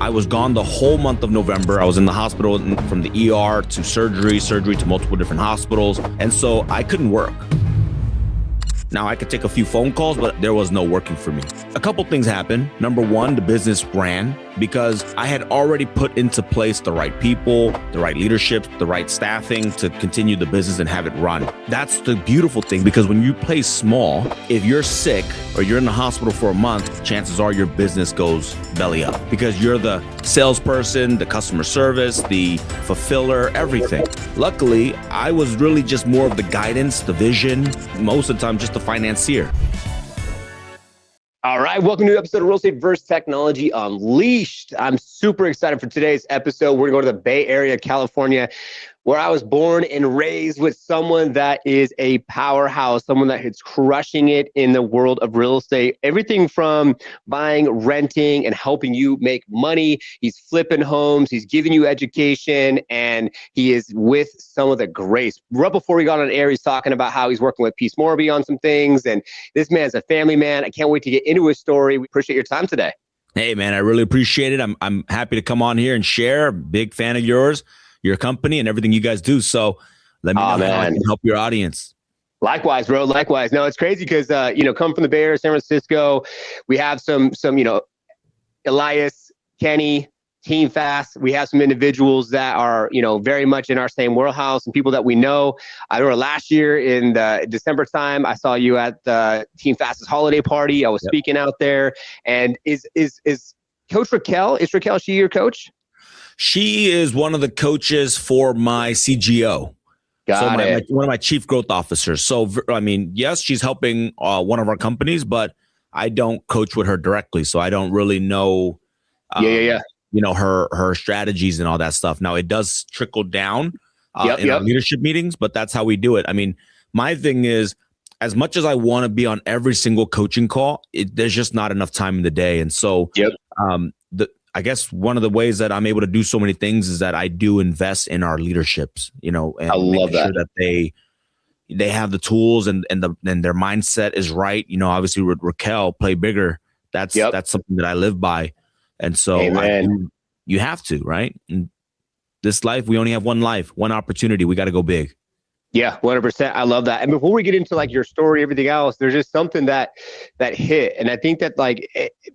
I was gone the whole month of November. I was in the hospital from the ER to surgery to multiple different hospitals. And so I couldn't work. Now I could take a few phone calls, but there was no working for me. A couple things happened. Number one, the business ran because I had already put into place the right people, the right leadership, the right staffing to continue the business and have it run. That's the beautiful thing, because when you play small, if you're sick or you're in the hospital for a month, chances are your business goes belly up because you're the salesperson, the customer service, the fulfiller, everything. Luckily, I was really just more of the guidance, the vision, most of the time just the financier. All right, welcome to an episode of Real Estate vs. Technology Unleashed. I'm super excited for today's episode. We're going to go to the Bay Area, California, where I was born and raised with someone that is a powerhouse, someone that is crushing it in the world of real estate. Everything from buying, renting, and helping you make money. He's flipping homes, he's giving you education, and he is with some of the greats. Right before we got on air, he's talking about how he's working with Peace Morby on some things, and this man's a family man. I can't wait to get into his story. We appreciate your time today. Hey, man, I really appreciate it. I'm happy to come on here and share. Big fan of yours, your company, and everything you guys do. So let me know how I can help your audience. Likewise, bro. Likewise. No, it's crazy because, come from the Bay Area, San Francisco. We have some, Elias, Kenny, Team Fast. We have some individuals that are, very much in our same wheelhouse and people that we know. I remember last year in the December time, I saw you at the Team Fast's holiday party. I was speaking out there. And is Coach Raquel, is she your coach? She is one of the coaches for my CGO. One of my chief growth officers. So, I mean, yes, she's helping one of our companies, but I don't coach with her directly. So I don't really know, her strategies and all that stuff. Now, it does trickle down in our leadership meetings, but that's how we do it. I mean, my thing is, as much as I want to be on every single coaching call, there's just not enough time in the day. And so I guess one of the ways that I'm able to do so many things is that I do invest in our leaderships, and I love that. Sure that they have the tools and their mindset is right. Obviously with Raquel, play bigger. That's something that I live by. And so you have to, right? In this life, we only have one life, one opportunity. We got to go big. Yeah, 100%. I love that. And before we get into like your story, everything else, there's just something that hit. And I think that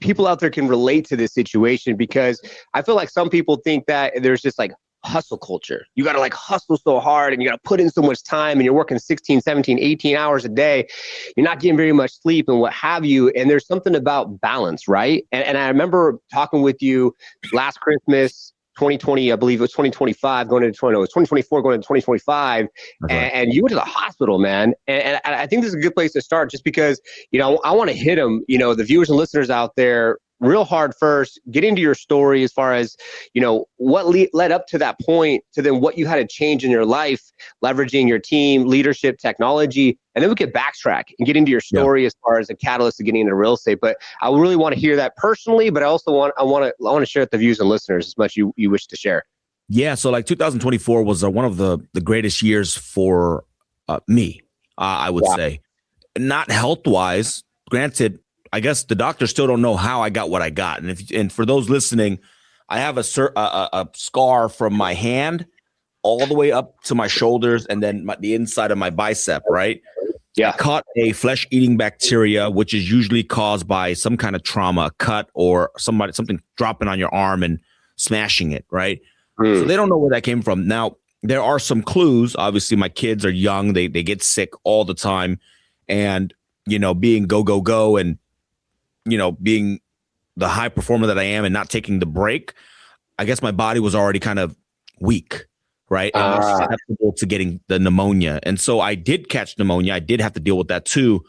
people out there can relate to this situation, because I feel like some people think that there's just like hustle culture. You got to like hustle so hard and you got to put in so much time and you're working 16, 17, 18 hours a day. You're not getting very much sleep and what have you. And there's something about balance, right? And I remember talking with you last Christmas, 2020, I believe it was 2025 going into 2024 going into 2025. And you went to the hospital, man. And I think this is a good place to start, just because, I want to hit them, the viewers and listeners out there real hard first. Get into your story as far as, what led up to that point, to then what you had to change in your life, leveraging your team, leadership, technology. And then we could backtrack and get into your story as far as a catalyst to getting into real estate. But I really want to hear that personally, but I also want to share with the viewers and listeners as much you wish to share. Yeah. So like 2024 was one of the greatest years for me, I would say. Not health-wise. Granted, I guess the doctors still don't know how I got what I got. And for those listening, I have a scar from my hand all the way up to my shoulders and then the inside of my bicep, right? Yeah. I caught a flesh-eating bacteria, which is usually caused by some kind of trauma, a cut, or something dropping on your arm and smashing it, right? So they don't know where that came from. Now, there are some clues. Obviously, my kids are young. They get sick all the time. And, being go, and, being the high performer that I am and not taking the break, I guess my body was already kind of weak, right? And susceptible to getting the pneumonia. And so I did catch pneumonia. I did have to deal with that too.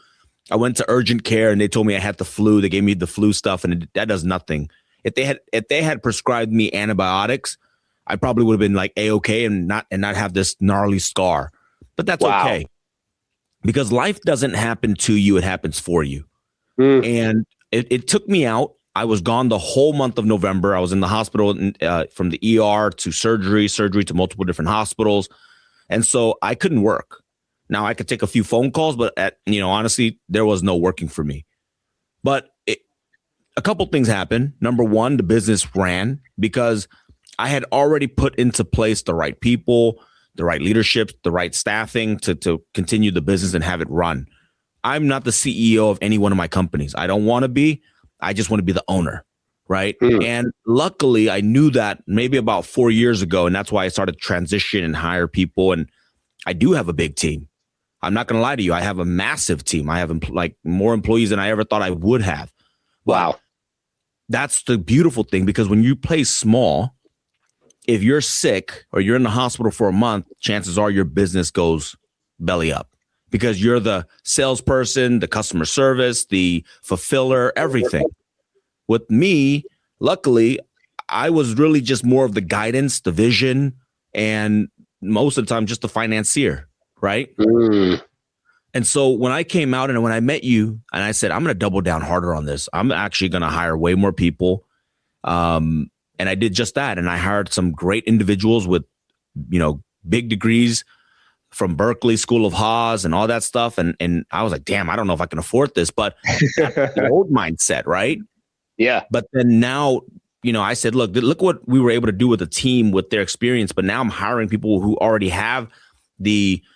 I went to urgent care and they told me I had the flu. They gave me the flu stuff and that does nothing. If they had prescribed me antibiotics, I probably would have been like A-okay and not have this gnarly scar. But that's okay. Because life doesn't happen to you, it happens for you. And it took me out. I was gone the whole month of November. I was in the hospital from the ER to surgery to multiple different hospitals. And so I couldn't work. Now I could take a few phone calls, but honestly, there was no working for me. But a couple things happened. Number one, the business ran because I had already put into place the right people, the right leadership, the right staffing to continue the business and have it run. I'm not the CEO of any one of my companies. I don't want to be. I just want to be the owner, right? And luckily, I knew that maybe about 4 years ago, and that's why I started to transition and hire people. And I do have a big team. I'm not going to lie to you. I have a massive team. I have like more employees than I ever thought I would have. Wow. That's the beautiful thing, because when you play small, if you're sick or you're in the hospital for a month, chances are your business goes belly up because you're the salesperson, the customer service, the fulfiller, everything. With me, luckily, I was really just more of the guidance, the vision, and most of the time just the financier, right? And so when I came out and when I met you and I said, I'm going to double down harder on this, I'm actually going to hire way more people. And I did just that. And I hired some great individuals with, big degrees from Berkeley School of Haas and all that stuff. And I was like, damn, I don't know if I can afford this, but that's the old mindset, right? Yeah. But then now, I said, look what we were able to do with a team with their experience. But now I'm hiring people who already have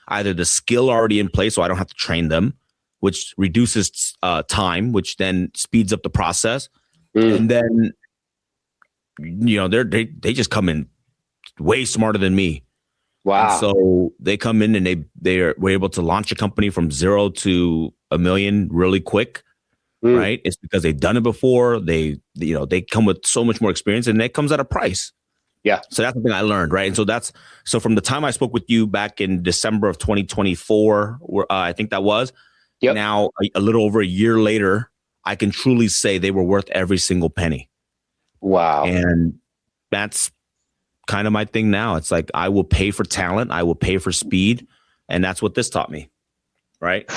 either the skill already in place, so I don't have to train them, which reduces time, which then speeds up the process. And then, they just come in way smarter than me. Wow. And so they come in and were able to launch a company from 0 to $1 million really quick. Right? It's because they've done it before. They come with so much more experience, and it comes at a price. Yeah. So that's the thing I learned, right? And so from the time I spoke with you back in December of 2024, I think that was, now a little over a year later, I can truly say they were worth every single penny. Wow. And that's kind of my thing now. It's like, I will pay for talent. I will pay for speed. And that's what this taught me, right?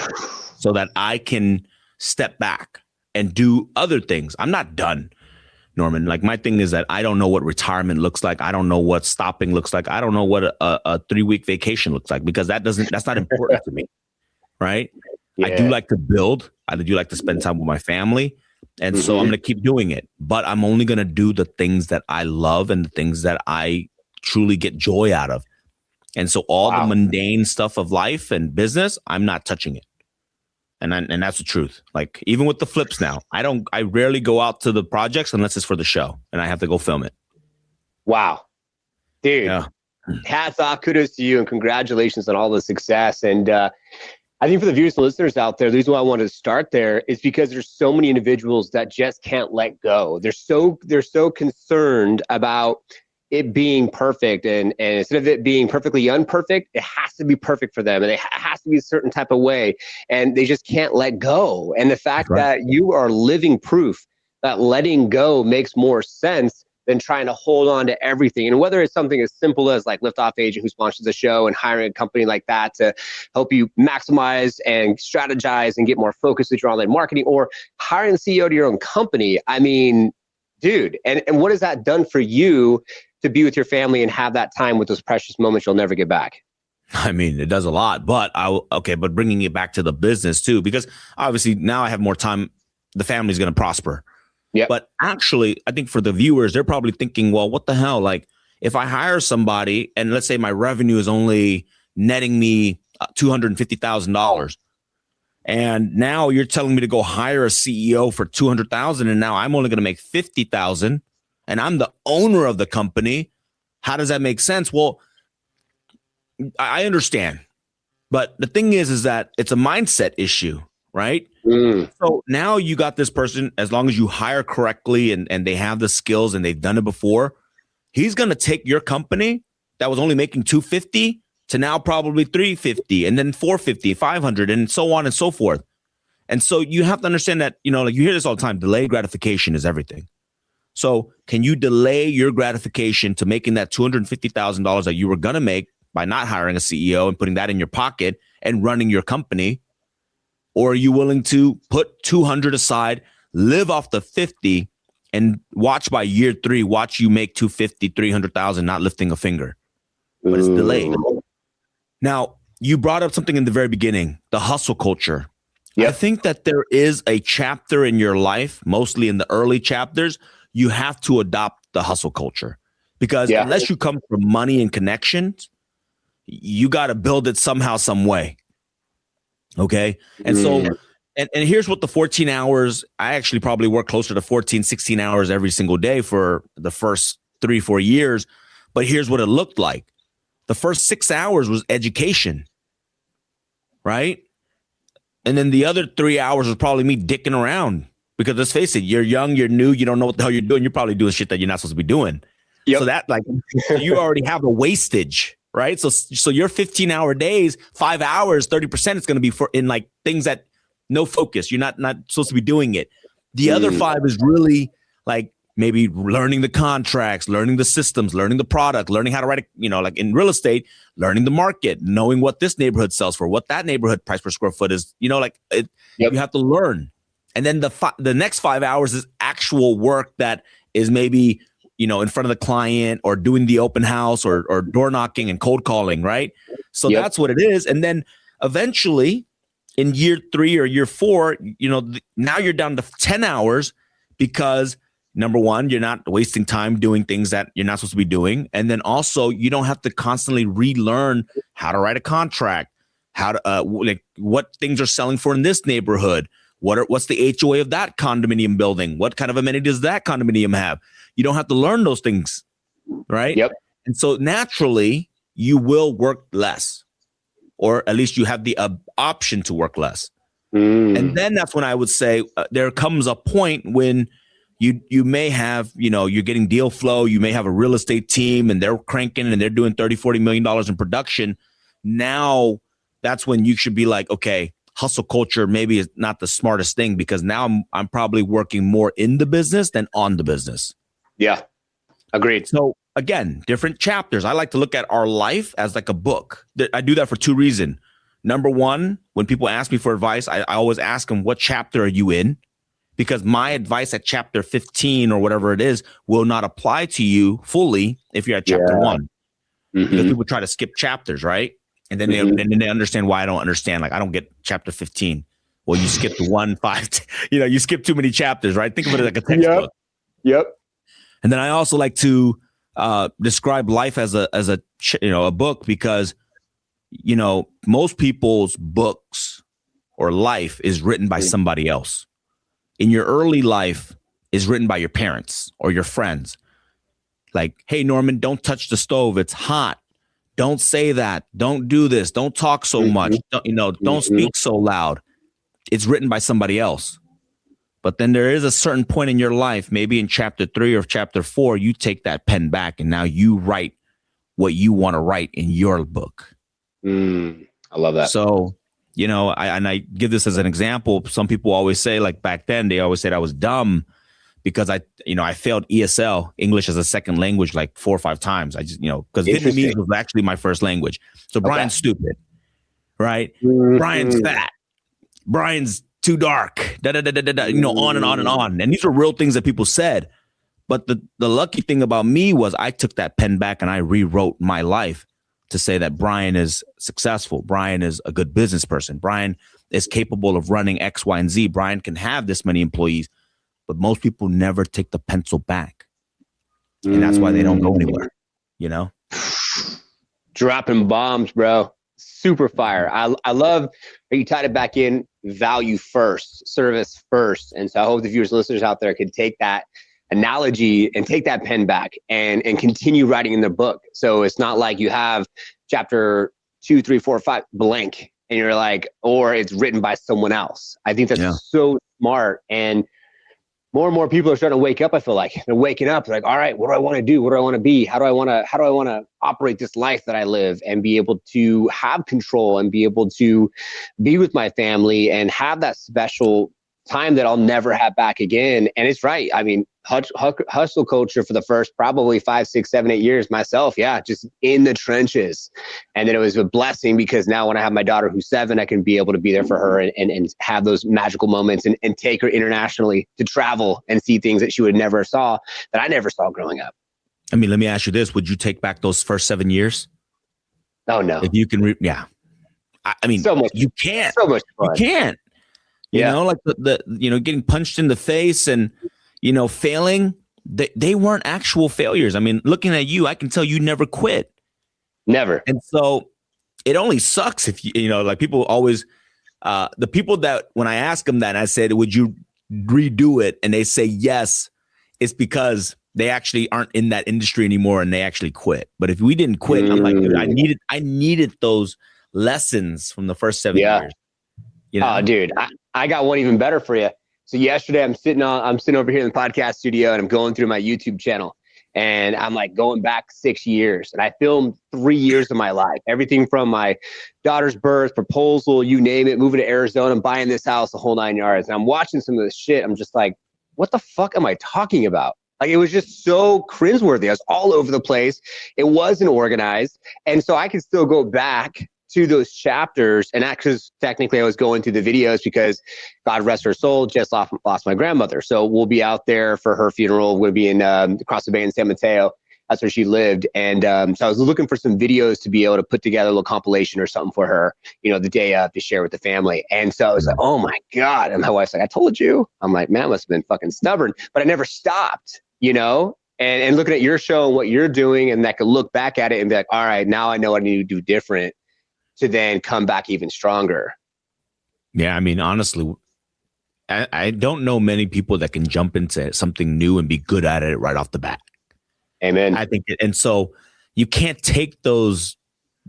So that I can step back and do other things. I'm not done, Norman. Like, my thing is that I don't know what retirement looks like. I don't know what stopping looks like. I don't know what a 3-week vacation looks like, because that's not important to me. Right. Yeah. I do like to build. I do like to spend time with my family. And so I'm going to keep doing it, but I'm only going to do the things that I love and the things that I truly get joy out of. And so all the mundane stuff of life and business, I'm not touching it. And that's the truth. Like, even with the flips now, I rarely go out to the projects unless it's for the show and I have to go film it. Wow. Dude, hats off, kudos to you, and congratulations on all the success. And I think for the viewers and listeners out there, the reason why I wanted to start there is because there's so many individuals that just can't let go. They're so concerned about it being perfect, and instead of it being perfectly unperfect, it has to be perfect for them, and it has to be a certain type of way, and they just can't let go. And the fact that you are living proof that letting go makes more sense than trying to hold on to everything. And whether it's something as simple as like Liftoff Agent, who sponsors the show, and hiring a company like that to help you maximize and strategize and get more focused with your online marketing, or hiring the CEO to your own company. I mean, dude, and what has that done for you to be with your family and have that time with those precious moments you'll never get back? I mean, it does a lot, but but bringing it back to the business too, because obviously now I have more time, the family's going to prosper. Yeah. But actually, I think for the viewers, they're probably thinking, well, what the hell? Like, if I hire somebody and let's say my revenue is only netting me $250,000, and now you're telling me to go hire a CEO for $200,000, and now I'm only going to make $50,000, and I'm the owner of the company. How does that make sense? Well, I understand, but the thing is that it's a mindset issue, right? So now you got this person, as long as you hire correctly and they have the skills and they've done it before, he's going to take your company that was only making $250 to now probably $350, and then $450, $500, and so on and so forth. And so you have to understand that, like you hear this all the time, delayed gratification is everything. So can you delay your gratification to making that $250,000 that you were going to make by not hiring a CEO and putting that in your pocket and running your company? Or are you willing to put 200 aside, live off the 50, and watch by year 3, watch you make 250, 300,000, not lifting a finger, but it's delayed. Now, you brought up something in the very beginning, the hustle culture. I think that there is a chapter in your life, mostly in the early chapters, you have to adopt the hustle culture, because unless you come from money and connections, you got to build it somehow, some way. Okay. And so, and here's what the 14 hours, I actually probably work closer to 14, 16 hours every single day for the first 3-4 years. But here's what it looked like. The first 6 hours was education. Right. And then the other 3 hours was probably me dicking around, because let's face it, you're young, you're new, you don't know what the hell you're doing. You're probably doing shit that you're not supposed to be doing. So that you already have a wastage, right? So your 15-hour days, 5 hours, 30% is going to be for in like things that no focus. You're not supposed to be doing it. The other 5 is really like maybe learning the contracts, learning the systems, learning the product, learning how to write, like in real estate, learning the market, knowing what this neighborhood sells for, what that neighborhood price per square foot is, you have to learn. And then the next 5 hours is actual work that is maybe, in front of the client, or doing the open house, or door knocking and cold calling. Right. So that's what it is. And then eventually in year 3 or year 4, now you're down to 10 hours because, number one, you're not wasting time doing things that you're not supposed to be doing. And then also you don't have to constantly relearn how to write a contract, how to like what things are selling for in this neighborhood. What's the HOA of that condominium building? What kind of amenities does that condominium have? You don't have to learn those things, right? Yep. And so naturally you will work less, or at least you have the option to work less. And then that's when I would say there comes a point when you may have, you're getting deal flow. You may have a real estate team and they're cranking and they're doing $30-40 million in production. Now that's when you should be like, okay, hustle culture maybe is not the smartest thing, because now I'm probably working more in the business than on the business. Yeah, agreed. So again, different chapters. I like to look at our life as like a book. I do that for 2 reasons. Number one, when people ask me for advice, I always ask them, what chapter are you in? Because my advice at chapter 15 or whatever it is will not apply to you fully if you're at chapter 1. Because people try to skip chapters, right? And then they understand why I don't understand. Like, I don't get chapter 15. Well, you skipped 1, 5, you skip too many chapters, right? Think of it like a textbook. Yep. And then I also like to describe life as a book, because, most people's books or life is written by somebody else. In your early life is written by your parents or your friends. Like, hey, Norman, don't touch the stove. It's hot. Don't say that. Don't do this. Don't talk so much. Don't speak so loud. It's written by somebody else. But then there is a certain point in your life, maybe in chapter 3 or chapter 4, you take that pen back and now you write what you want to write in your book. I love that. So, I give this as an example. Some people always say, like back then, they always said I was dumb because I failed ESL, English as a second language, like 4 or 5 times. I just, because Vietnamese was actually my first language. So Brian's stupid, right? Brian's fat. Brian's too dark. On and on and on. And these are real things that people said. But the lucky thing about me was I took that pen back and I rewrote my life to say that Brian is successful. Brian is a good business person. Brian is capable of running X, Y, and Z. Brian can have this many employees, but most people never take the pencil back. And that's why they don't go anywhere, Dropping bombs, bro. Super fire. I love how you tied it back in, value first, service first. And so I hope the viewers, listeners out there could take that analogy and take that pen back and continue writing in the book. So it's not like you have chapter 2, 3, 4, 5 blank and you're like, or it's written by someone else. I think that's so smart. And more and more people are starting to wake up. I feel like they're waking up. They're like, all right, what do I want to do? What do I want to be? How do I want to operate this life that I live and be able to have control and be able to be with my family and have that special time that I'll never have back again. And it's right. I mean, hustle culture for the first probably 5, 6, 7, 8 years myself. Yeah. Just in the trenches. And then it was a blessing because now when I have my daughter who's 7, I can be able to be there for her and have those magical moments and take her internationally to travel and see things that she would never saw that I never saw growing up. I mean, let me ask you this. Would you take back those first 7 years? Oh no. If you can, I mean, so much, you can't. So much fun. You can't. You know, like the getting punched in the face and, failing. They weren't actual failures. I mean, looking at you, I can tell you never quit. Never. And so it only sucks if like people always, the people that when I ask them that, I said, would you redo it? And they say yes, it's because they actually aren't in that industry anymore and they actually quit. But if we didn't quit, I'm like, dude, I needed those lessons from the first 7 years. Oh, dude, I got one even better for you. So yesterday I'm sitting over here in the podcast studio and I'm going through my YouTube channel and I'm like going back 6 years and I filmed 3 years of my life, everything from my daughter's birth, proposal, you name it, moving to Arizona, I'm buying this house, the whole 9 yards. And I'm watching some of this shit. I'm just like, what the fuck am I talking about? Like, it was just so cringeworthy. I was all over the place. It wasn't organized. And so I can still go back to those chapters, and that because technically I was going through the videos because God rest her soul, just lost my grandmother. So we'll be out there for her funeral. We'll be in across the bay in San Mateo. That's where she lived. And so I was looking for some videos to be able to put together a little compilation or something for her, the day of to share with the family. And so I was like, oh my God. And my wife's like, I told you. I'm like, man, I must have been fucking stubborn, but I never stopped, and looking at your show and what you're doing, and I could look back at it and be like, all right, now I know what I need to do different to then come back even stronger. Yeah, I mean, honestly, I don't know many people that can jump into something new and be good at it right off the bat. Amen. I think, and so you can't take those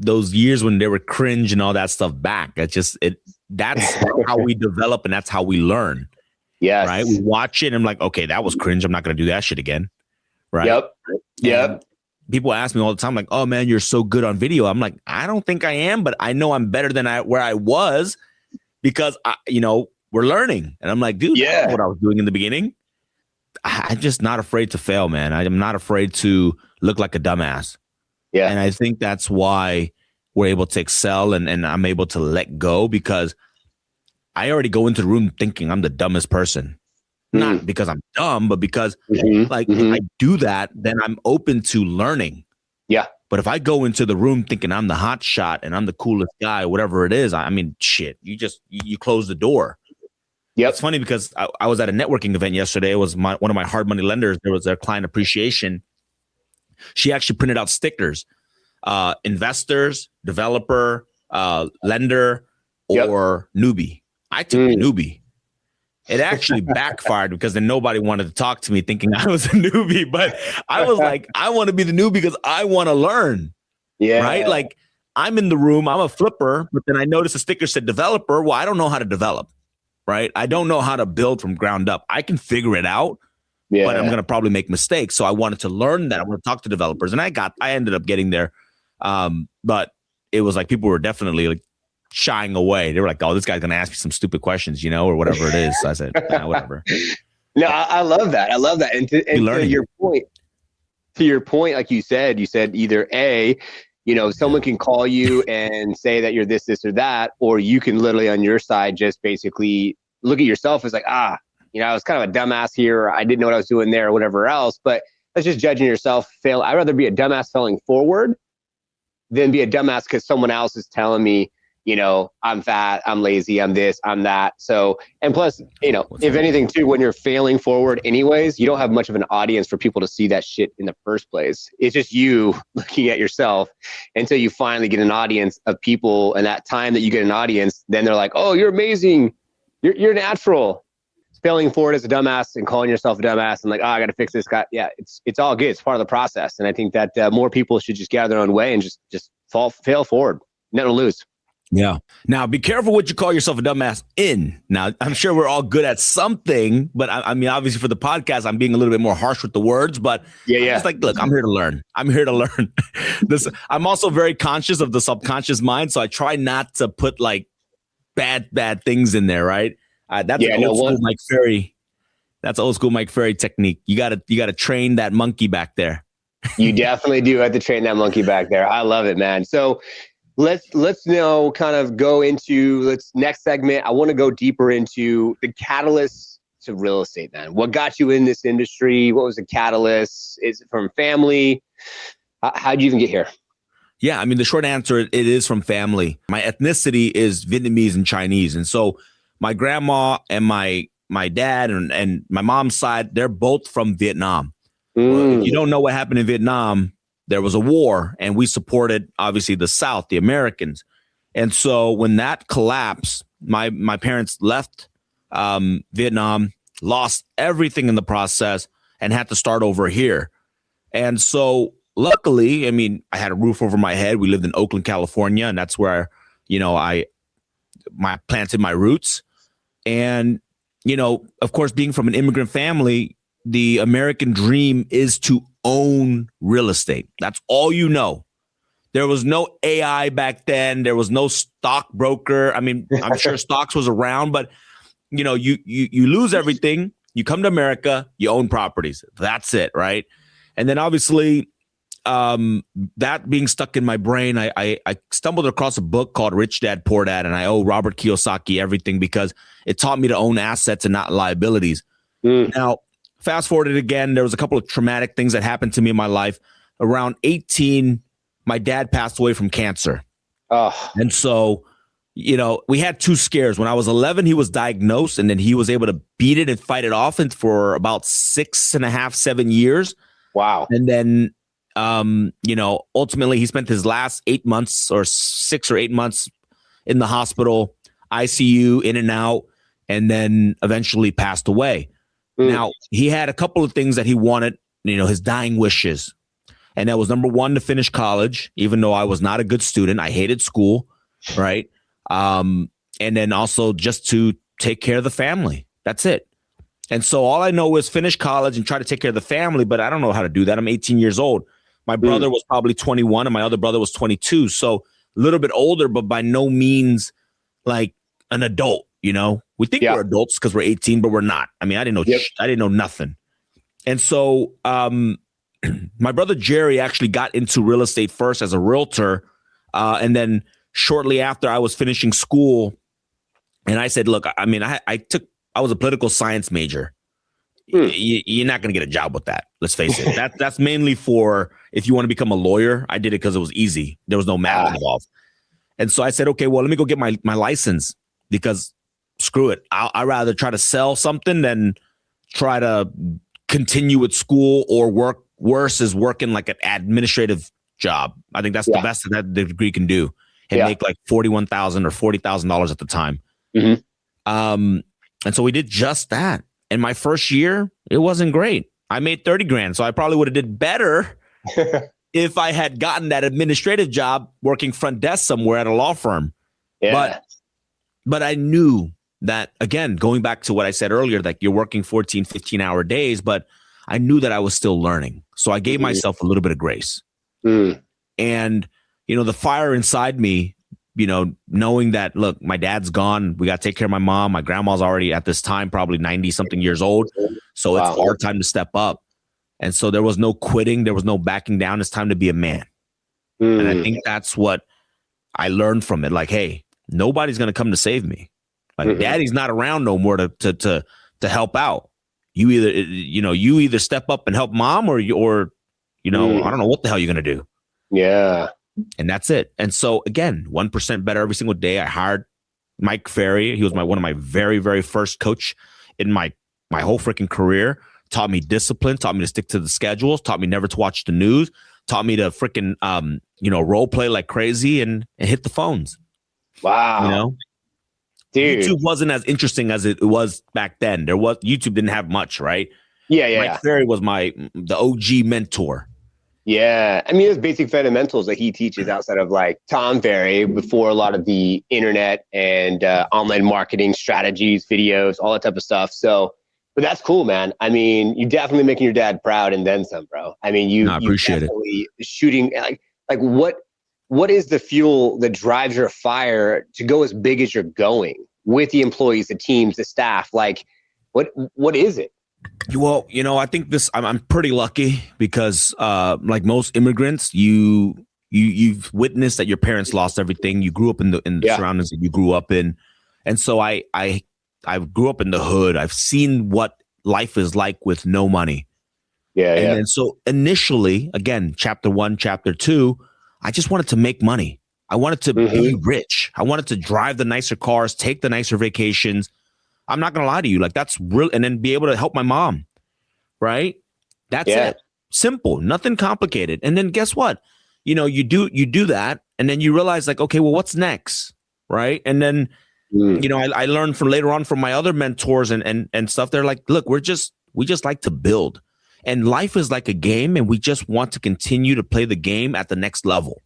years when they were cringe and all that stuff back. That's how we develop and that's how we learn. Yes. Right. We watch it and I'm like, okay, that was cringe. I'm not going to do that shit again. Right. Yep. People ask me all the time, like, oh man, you're so good on video. I'm like, I don't think I am, but I know I'm better than where I was because we're learning. And I'm like, dude, I know what I was doing in the beginning. I'm just not afraid to fail, man. I'm not afraid to look like a dumbass. Yeah. And I think that's why we're able to excel and I'm able to let go because I already go into the room thinking I'm the dumbest person. Not because I'm dumb, but because if I do that, then I'm open to learning. Yeah. But if I go into the room thinking I'm the hot shot and I'm the coolest guy, whatever it is, I mean, shit, you close the door. Yeah. It's funny because I was at a networking event yesterday. It was one of my hard money lenders. There was their client appreciation. She actually printed out stickers, investors, developer, lender, or newbie. I took the newbie. It actually backfired because then nobody wanted to talk to me thinking I was a newbie. But I was like, I want to be the newbie because I want to learn. Yeah. Right. Like I'm in the room. I'm a flipper. But then I noticed a sticker said developer. Well, I don't know how to develop. Right. I don't know how to build from ground up. I can figure it out. Yeah. But I'm going to probably make mistakes. So I wanted to learn that. I want to talk to developers. And I ended up getting there. But it was like people were definitely like shying away. They were like, oh, this guy's going to ask me some stupid questions, or whatever it is. So I said, whatever. No, I love that. I love that. And to your point, like you said either A, someone can call you and say that you're this, or that, or you can literally on your side, just basically look at yourself as like, I was kind of a dumbass here. Or I didn't know what I was doing there or whatever else, but that's just judging yourself. I'd rather be a dumbass failing forward than be a dumbass because someone else is telling me, I'm fat, I'm lazy, I'm this, I'm that. So, and plus, if anything too, when you're failing forward anyways, you don't have much of an audience for people to see that shit in the first place. It's just you looking at yourself until you finally get an audience of people. And that time that you get an audience, then they're like, oh, you're amazing. You're natural. Failing forward as a dumbass and calling yourself a dumbass and like, oh, I got to fix this guy. Yeah, it's all good. It's part of the process. And I think that more people should just get out of their own way and just fail forward. Nothing to lose. Yeah. Now, be careful what you call yourself a dumbass in. Now, I'm sure we're all good at something, but I mean, obviously for the podcast, I'm being a little bit more harsh with the words, but it's like, look, I'm here to learn. I'm here to learn. I'm also very conscious of the subconscious mind, so I try not to put like bad things in there, right? That's old school Mike Ferry. That's old school Mike Ferry technique. You gotta train that monkey back there. You definitely do have to train that monkey back there. I love it, man. So let's now kind of go into next segment. I want to go deeper into the catalyst to real estate, man. What got you in this industry? What was the catalyst? Is it from family? How'd you even get here? Yeah, I mean, the short answer, it is from family. My ethnicity is Vietnamese and Chinese. And so my grandma and my dad and my mom's side, they're both from Vietnam. Well, if you don't know what happened in Vietnam, there was a war, and we supported obviously the South, the Americans. And so when that collapsed, my parents left Vietnam, lost everything in the process, and had to start over here. And so luckily, I mean, I had a roof over my head. We lived in Oakland, California, and that's where, I planted my roots. And, of course, being from an immigrant family, the American dream is to own real estate. That's all you know. There was no AI back then. There was no stockbroker. I mean, I'm sure stocks was around, but you lose everything. You come to America, you own properties. That's it, right? And then obviously, that being stuck in my brain, I stumbled across a book called Rich Dad, Poor Dad, and I owe Robert Kiyosaki everything because it taught me to own assets and not liabilities. Now, fast forward it again, there was a couple of traumatic things that happened to me in my life. Around 18, my dad passed away from cancer. And so, we had two scares. When I was 11, he was diagnosed, and then he was able to beat it and fight it off for about 6.5, 7 years. Wow. And then, ultimately he spent his last 8 months or 6 or 8 months in the hospital, ICU, in and out, and then eventually passed away. Now, he had a couple of things that he wanted, his dying wishes. And that was number one, to finish college, even though I was not a good student. I hated school, right? And then also just to take care of the family. That's it. And so all I know is finish college and try to take care of the family, but I don't know how to do that. I'm 18 years old. My brother was probably 21 and my other brother was 22. So a little bit older, but by no means like an adult, We think we're adults because we're 18, but we're not. I mean, I didn't know. I didn't know nothing. And so my brother Jerry actually got into real estate first as a realtor. And then shortly after I was finishing school, and I said, look, I mean, I was a political science major. You're not going to get a job with that. Let's face it. That's mainly for if you want to become a lawyer. I did it because it was easy. There was no math involved. And so I said, okay, well, let me go get my license because screw it. I'd rather try to sell something than try to continue with school or work. Worse is working like an administrative job. I think that's the best that the degree can do and make like $41,000 or $40,000 at the time. And so we did just that. And my first year, it wasn't great. I made 30 grand. So I probably would have did better if I had gotten that administrative job working front desk somewhere at a law firm. But I knew that, again, going back to what I said earlier, like you're working 14, 15-hour days, but I knew that I was still learning. So I gave myself a little bit of grace. And, the fire inside me, knowing that, look, my dad's gone. We got to take care of my mom. My grandma's already at this time, probably 90 something years old. So it's our time to step up. And so there was no quitting. There was no backing down. It's time to be a man. And I think that's what I learned from it. Like, hey, nobody's going to come to save me. Like daddy's not around no more to help out. You either step up and help mom or I don't know what the hell you're going to do. Yeah. And that's it. And so again, 1% better every single day. I hired Mike Ferry. He was one of my very, very first coach in my whole freaking career. Taught me discipline, taught me to stick to the schedules, taught me never to watch the news, taught me to freaking role play like crazy and hit the phones. Wow. Dude. YouTube wasn't as interesting as it was back then. YouTube didn't have much, right? Yeah. Mike Ferry was the OG mentor. Yeah. I mean, there's basic fundamentals that he teaches outside of like Tom Ferry before a lot of the internet and online marketing strategies, videos, all that type of stuff. So, but that's cool, man. I mean, you're definitely making your dad proud and then some, bro. I mean, you appreciate definitely shooting like what is the fuel that drives your fire to go as big as you're going with the employees, the teams, the staff? Like, what is it? Well, I think I'm pretty lucky because like most immigrants, you've witnessed that your parents lost everything. You grew up in the surroundings that you grew up in. And so I grew up in the hood. I've seen what life is like with no money. And so initially, again, chapter 1, chapter 2, I just wanted to make money. I wanted to be rich. I wanted to drive the nicer cars, take the nicer vacations. I'm not going to lie to you. Like that's real. And then be able to help my mom. Right. That's it. Simple, nothing complicated. And then guess what? You do that. And then you realize like, okay, well, what's next? Right. And then, I learned from later on from my other mentors and stuff. They're like, look, we just like to build, and life is like a game, and we just want to continue to play the game at the next level.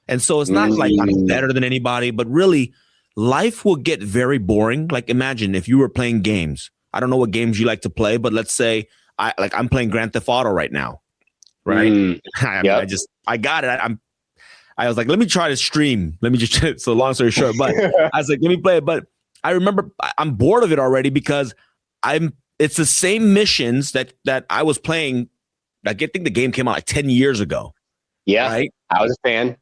And so it's not like I'm better than anybody, but really life will get very boring. Like imagine if you were playing games. I don't know what games you like to play, but let's say I'm playing Grand Theft Auto right now. Right. I got it. I was like, let me try to stream. Let me just, so long story short, but I was like, let me play it. But I remember I'm bored of it already because it's the same missions that I was playing. I think the game came out like 10 years ago. Yeah. Right. I was a fan.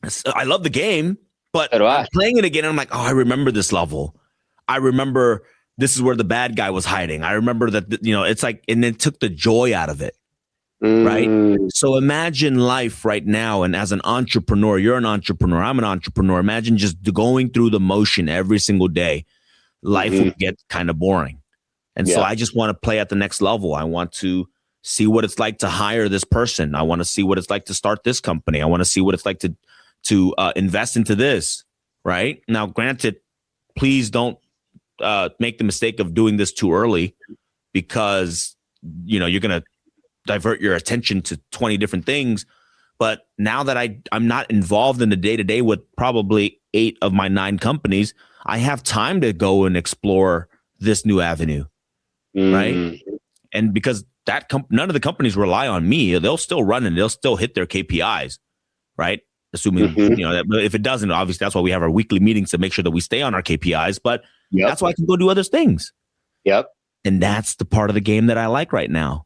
So I love the game, but I'm playing it again. And I'm like, oh, I remember this level. I remember this is where the bad guy was hiding. I remember that, it's like, and it took the joy out of it. Right. So imagine life right now. And as an entrepreneur, you're an entrepreneur. I'm an entrepreneur. Imagine just going through the motion every single day. Life would get kind of boring. And so I just want to play at the next level. I want to see what it's like to hire this person. I want to see what it's like to start this company. I want to see what it's like to invest into this. Right now, granted, please don't make the mistake of doing this too early, because, you're going to divert your attention to 20 different things. But now that I'm not involved in the day-to-day with probably 8 of my 9 companies, I have time to go and explore this new avenue. Right. And because none of the companies rely on me, they'll still run and they'll still hit their KPIs. Right. Assuming, that if it doesn't, obviously that's why we have our weekly meetings to make sure that we stay on our KPIs, but that's why I can go do other things. Yep. And that's the part of the game that I like right now.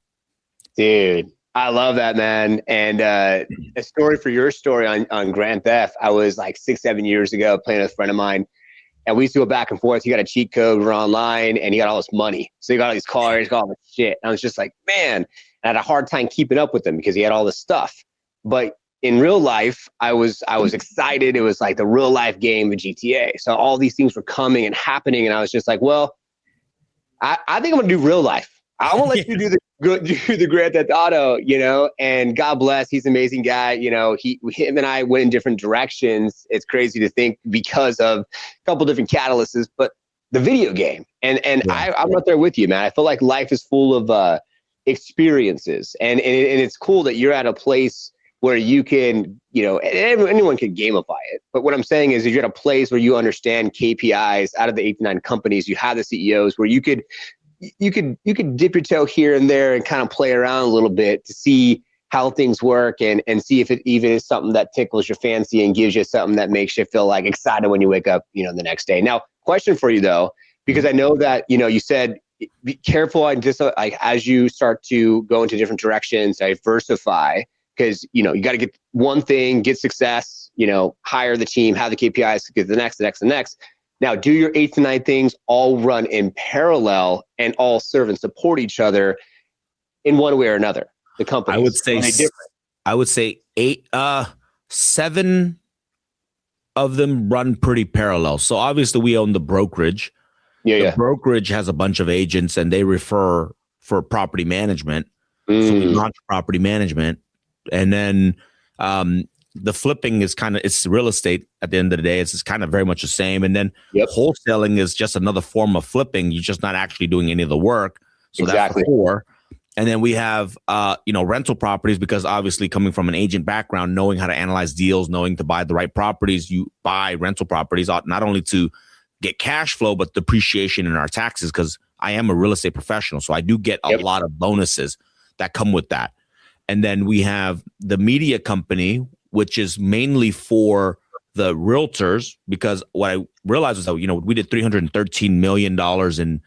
Dude, I love that, man. And a story for your story on Grand Theft. I was like 6-7 years ago playing with a friend of mine, and we used to go back and forth. He got a cheat code, we're online, and he got all this money. So he got all these cars, got all this shit. And I was just like, man, I had a hard time keeping up with him because he had all this stuff. But in real life, I was excited. It was like the real life game of GTA. So all these things were coming and happening, and I was just like, well, I think I'm gonna do real life. I won't let you do the Grand Theft Auto, and God bless, he's an amazing guy. Him and I went in different directions. It's crazy to think because of a couple different catalysts, but the video game. And I'm right there with you, man. I feel like life is full of experiences, and it's cool that you're at a place where you can, anyone can gamify it. But what I'm saying is you're at a place where you understand KPIs out of the 8 to 9 companies. You have the CEOs where you could dip your toe here and there and kind of play around a little bit to see how things work and see if it even is something that tickles your fancy and gives you something that makes you feel like excited when you wake up, the next day. Now, question for you though, because I know that, you said be careful and just like as you start to go into different directions, diversify, because, you got to get one thing, get success, hire the team, have the KPIs to get the next. Now, do your 8 to 9 things all run in parallel and all serve and support each other in one way or another? The company. I would say 7 of them run pretty parallel. So obviously we own the brokerage. The brokerage has a bunch of agents and they refer for property management. So we launch property management, and then the flipping is it's real estate at the end of the day. It's kind of very much the same. And then wholesaling is just another form of flipping. You're just not actually doing any of the work. So that's the core. And then we have, rental properties, because obviously coming from an agent background, knowing how to analyze deals, knowing to buy the right properties, you buy rental properties not only to get cash flow, but depreciation in our taxes, because I am a real estate professional. So I do get a lot of bonuses that come with that. And then we have the media company, which is mainly for the realtors, because what I realized was that, we did $313 million in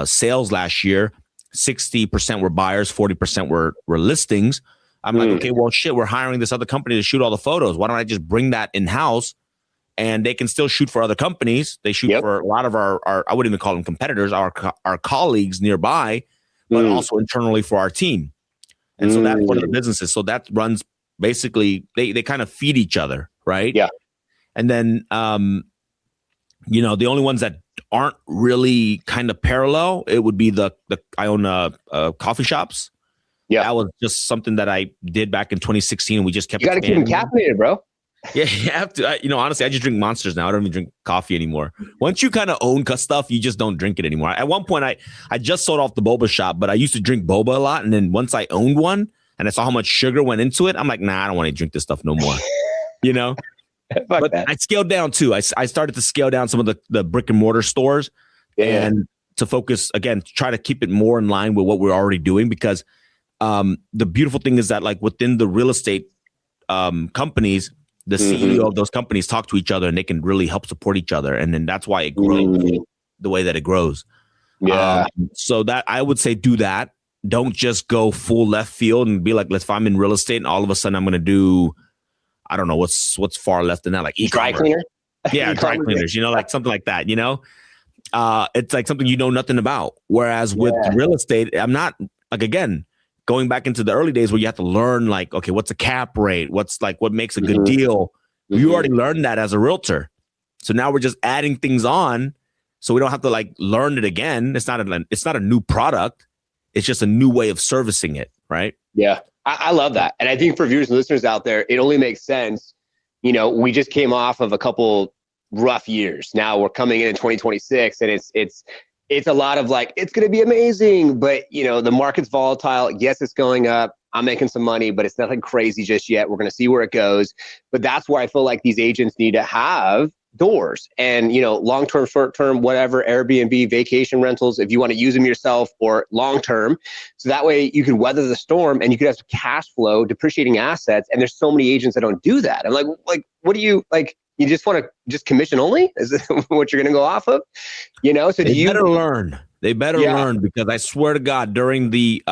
sales last year. 60% were buyers, 40% were listings. I'm like, okay, well, shit, we're hiring this other company to shoot all the photos. Why don't I just bring that in-house, and they can still shoot for other companies. They shoot for a lot of our I wouldn't even call them competitors, our colleagues nearby, but also internally for our team. And so that's one of the businesses. So that runs basically, they kind of feed each other, right? Yeah. And then, the only ones that aren't really kind of parallel, it would be I own coffee shops. Yeah. That was just something that I did back in 2016. And we just kept You got to keep them caffeinated, bro. Yeah, you have to. Honestly, I just drink Monsters now. I don't even drink coffee anymore. Once you kind of own stuff, you just don't drink it anymore. At one point, I just sold off the boba shop, but I used to drink boba a lot. And then once I owned one and I saw how much sugar went into it, I'm like, nah, I don't want to drink this stuff no more. But that. I scaled down too. I started to scale down some of the brick and mortar stores and to focus, again, to try to keep it more in line with what we're already doing. Because the beautiful thing is that like within the real estate companies, the CEO of those companies talk to each other and they can really help support each other. And then that's why it grows the way that it grows. Yeah. So that I would say do that. Don't just go full left field and be like, if I'm in real estate and all of a sudden I'm going to do, I don't know, what's far left than that, like dry cleaner. Yeah, dry cleaners, like something like that, it's like something you know nothing about. Whereas with real estate, I'm not like, again, going back into the early days where you have to learn like, okay, what's a cap rate? What's like, what makes a good deal? You already learned that as a realtor. So now we're just adding things on so we don't have to like learn it again. It's not a new product. It's just a new way of servicing it. Right. Yeah. I love that. And I think for viewers and listeners out there, it only makes sense. We just came off of a couple rough years. Now we're coming in 2026 and it's a lot of like, it's going to be amazing, but the market's volatile. Yes, it's going up. I'm making some money, but it's nothing crazy just yet. We're going to see where it goes. But that's where I feel like these agents need to have doors and, long-term, short-term, whatever, Airbnb, vacation rentals, if you want to use them yourself or long-term. So that way you can weather the storm and you could have cash flow, depreciating assets. And there's so many agents that don't do that. I'm like, what do you like? You just want to just commission only? Is this what you're going to go off of? So they better learn. They better learn, because I swear to God, during the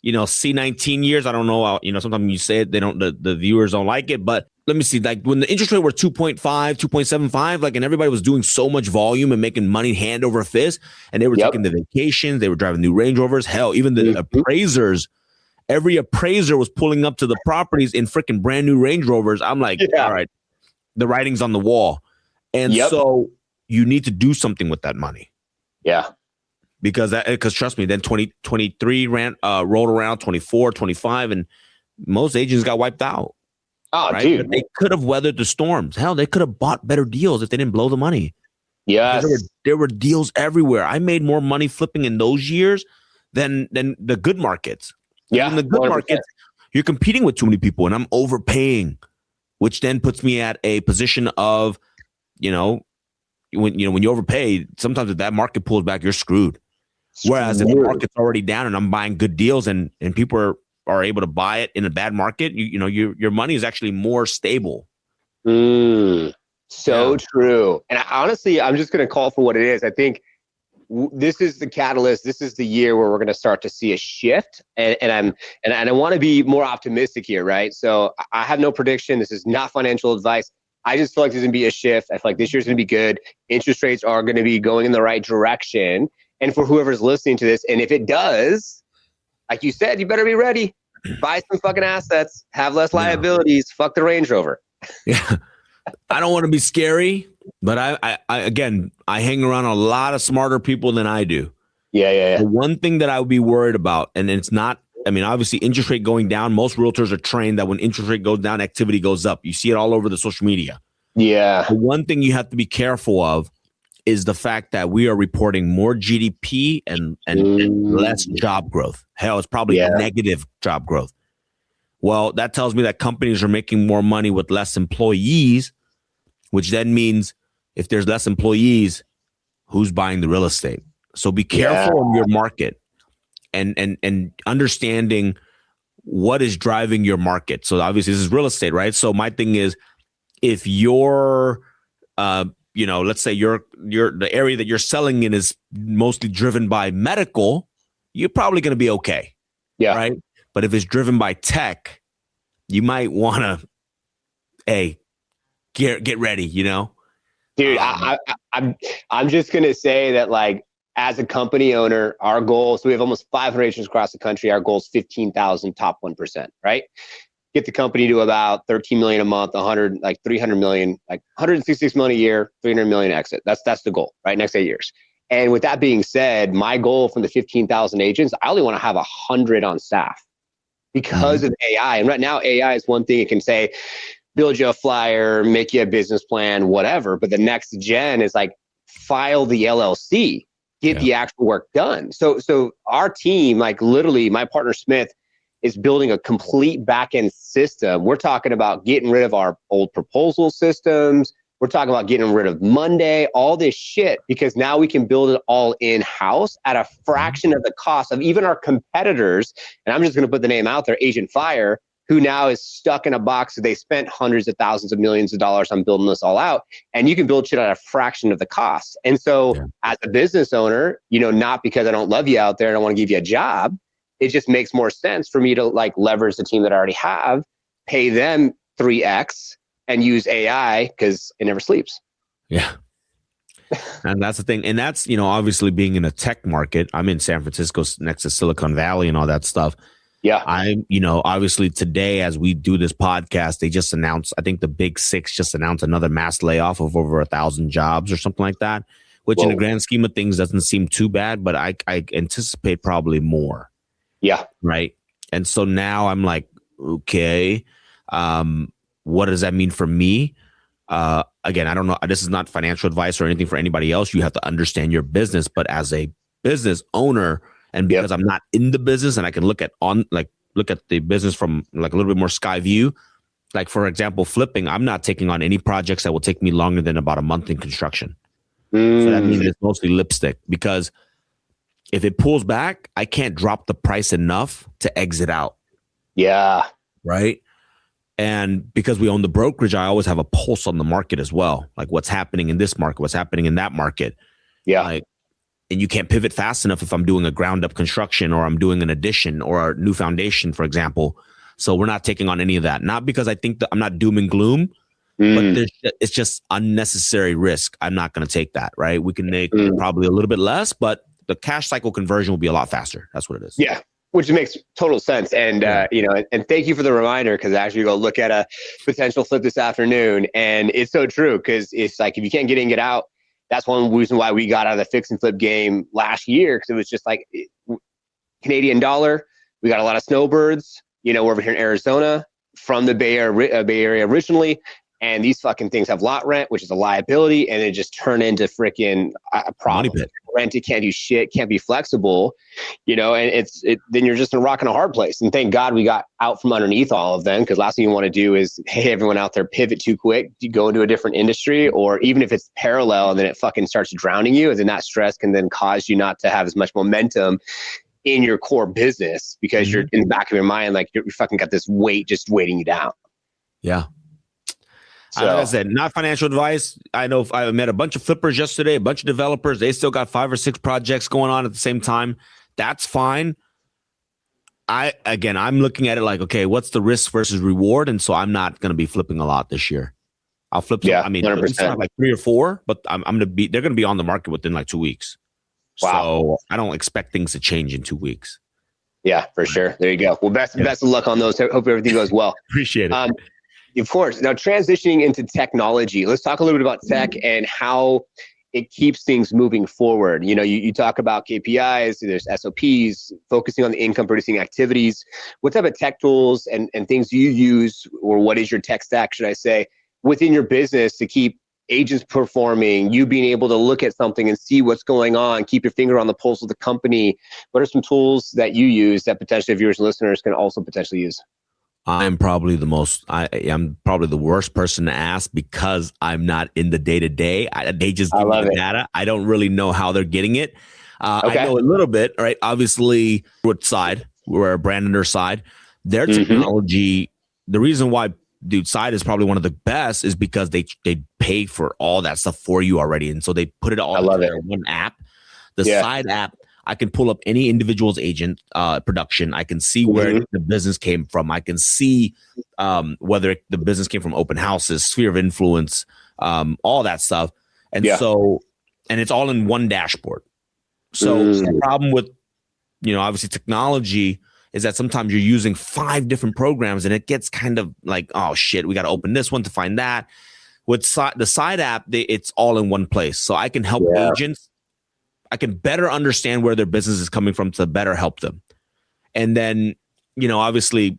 C19 years, I don't know, sometimes you say it, they don't, the viewers don't like it, but let me see, like when the interest rate were 2.5, 2.75, like, and everybody was doing so much volume and making money hand over fist, and they were taking the vacations, they were driving new Range Rovers. Hell, even the appraisers, every appraiser was pulling up to the properties in freaking brand new Range Rovers. I'm like, all right, the writing's on the wall. And so you need to do something with that money. Yeah. Because trust me, then 2023 rolled around, 24, 25, and most agents got wiped out. Oh, right? dude. But they could have weathered the storms. Hell, they could have bought better deals if they didn't blow the money. Yes. There were deals everywhere. I made more money flipping in those years than the good markets. Yeah. In the good 100%. Markets, you're competing with too many people, and I'm overpaying, which then puts me at a position of, when you overpay, sometimes if that market pulls back, you're screwed. Whereas if the market's already down and I'm buying good deals and people are able to buy it in a bad market, your money is actually more stable. So true. And honestly, I'm just going to call for what it is. I think this is the catalyst. This is the year where we're going to start to see a shift. And I want to be more optimistic here, right? So I have no prediction. This is not financial advice. I just feel like there's going to be a shift. I feel like this year's going to be good. Interest rates are going to be going in the right direction. And for whoever's listening to this, and if it does, like you said, you better be ready. Buy some fucking assets, have less liabilities, fuck the Range Rover. Yeah. I don't want to be scary, but I again, I hang around a lot of smarter people than I do. Yeah. The one thing that I would be worried about, and it's not, obviously interest rate going down, most realtors are trained that when interest rate goes down, activity goes up. You see it all over the social media. Yeah. The one thing you have to be careful of is the fact that we are reporting more GDP and less job growth. Hell, it's probably negative job growth. Well, that tells me that companies are making more money with less employees, which then means if there's less employees, who's buying the real estate? So be careful in your market and understanding what is driving your market. So obviously this is real estate, right? So my thing is, if you're let's say you're the area that you're selling in is mostly driven by medical, you're probably going to be okay. Yeah. Right. But if it's driven by tech, you might want to, get ready, Dude, I'm just going to say that, like, as a company owner, our goal, so we have almost 500 agents across the country. Our goal is 15,000 top 1%, right? get the company to about 13 million a month, 300 million, like 166 million a year, 300 million exit. That's the goal, right? Next 8 years. And with that being said, my goal from the 15,000 agents, I only want to have 100 on staff because of AI. And right now, AI is one thing. It can say, build you a flyer, make you a business plan, whatever. But the next gen is like, file the LLC, get the actual work done. So our team, like literally my partner Smith, is building a complete back-end system. We're talking about getting rid of our old proposal systems. We're talking about getting rid of Monday, all this shit, because now we can build it all in-house at a fraction of the cost of even our competitors. And I'm just going to put the name out there, Agent Fire, who now is stuck in a box. They spent hundreds of thousands of millions of dollars on building this all out. And you can build shit at a fraction of the cost. And so as a business owner, not because I don't love you out there and I want to give you a job, it just makes more sense for me to like leverage the team that I already have, pay them 3x and use AI because it never sleeps. Yeah. And that's the thing. And that's, obviously being in a tech market, I'm in San Francisco next to Silicon Valley and all that stuff. Yeah. Obviously today, as we do this podcast, they just announced, I think the big six just announced another mass layoff of over 1,000 jobs or something like that, which in the grand scheme of things doesn't seem too bad, but I anticipate probably more. Yeah. Right. And so now I'm like, okay, what does that mean for me? Again, I don't know. This is not financial advice or anything for anybody else. You have to understand your business. But as a business owner, and because I'm not in the business and I can look at the business from like a little bit more sky view, like for example, flipping, I'm not taking on any projects that will take me longer than about a month in construction. So that means it's mostly lipstick, because if it pulls back, I can't drop the price enough to exit out. Yeah. Right. And because we own the brokerage, I always have a pulse on the market as well. Like what's happening in this market, what's happening in that market. Yeah. And you can't pivot fast enough if I'm doing a ground up construction or I'm doing an addition or a new foundation, for example. So we're not taking on any of that. Not because I think that I'm not doom and gloom, but it's just unnecessary risk. I'm not going to take that. Right. We can make probably a little bit less, but the cash cycle conversion will be a lot faster. That's what it is. Yeah. Which makes total sense. And, and thank you for the reminder, because I actually go look at a potential flip this afternoon. And it's so true, because it's like, if you can't get in, get out. That's one reason why we got out of the fix and flip game last year, because it was just like Canadian dollar. We got a lot of snowbirds, we're over here in Arizona from the Bay Area originally. And these fucking things have lot rent, which is a liability, and it just turn into freaking a problem. Rent, it can't do shit, can't be flexible, and then you're just in a rock and a hard place. And thank God we got out from underneath all of them, because last thing you want to do is, hey, everyone out there, pivot too quick, you go into a different industry, or even if it's parallel and then it fucking starts drowning you, and then that stress can then cause you not to have as much momentum in your core business, because you're in the back of your mind, like you fucking got this weight just weighting you down. Yeah. So, like I said, not financial advice. I know I met a bunch of flippers yesterday, a bunch of developers. They still got 5 or 6 projects going on at the same time. That's fine. I'm looking at it like, okay, what's the risk versus reward? And so I'm not going to be flipping a lot this year. I'll flip. Yeah, 100%. Like 3 or 4, but they're going to be on the market within like 2 weeks. Wow. So I don't expect things to change in 2 weeks. Yeah, for sure. There you go. Well, best of luck on those. Hope everything goes well. Appreciate it. Of course. Now, transitioning into technology, let's talk a little bit about tech and how it keeps things moving forward. You talk about KPIs, there's SOPs, focusing on the income producing activities. What type of tech tools and things do you use, or what is your tech stack, should I say, within your business to keep agents performing, you being able to look at something and see what's going on, keep your finger on the pulse of the company? What are some tools that you use that potentially viewers and listeners can also potentially use? I'm probably the worst person to ask, because I'm not in the day-to-day. They just give me the data. I don't really know how they're getting it. I know a little bit, right? Obviously, we're a brand under side. Their technology, the reason why Side is probably one of the best is because they pay for all that stuff for you already. And so they put it all in one app. The Side app, I can pull up any individual's agent production. I can see where the business came from. I can see whether the business came from open houses, sphere of influence, all that stuff. And so, and it's all in one dashboard. So the problem with, obviously technology is that sometimes you're using 5 different programs and it gets kind of like, oh shit, we got to open this one to find that. With the side app, it's all in one place. So I can help agents. I can better understand where their business is coming from to better help them. And then, obviously,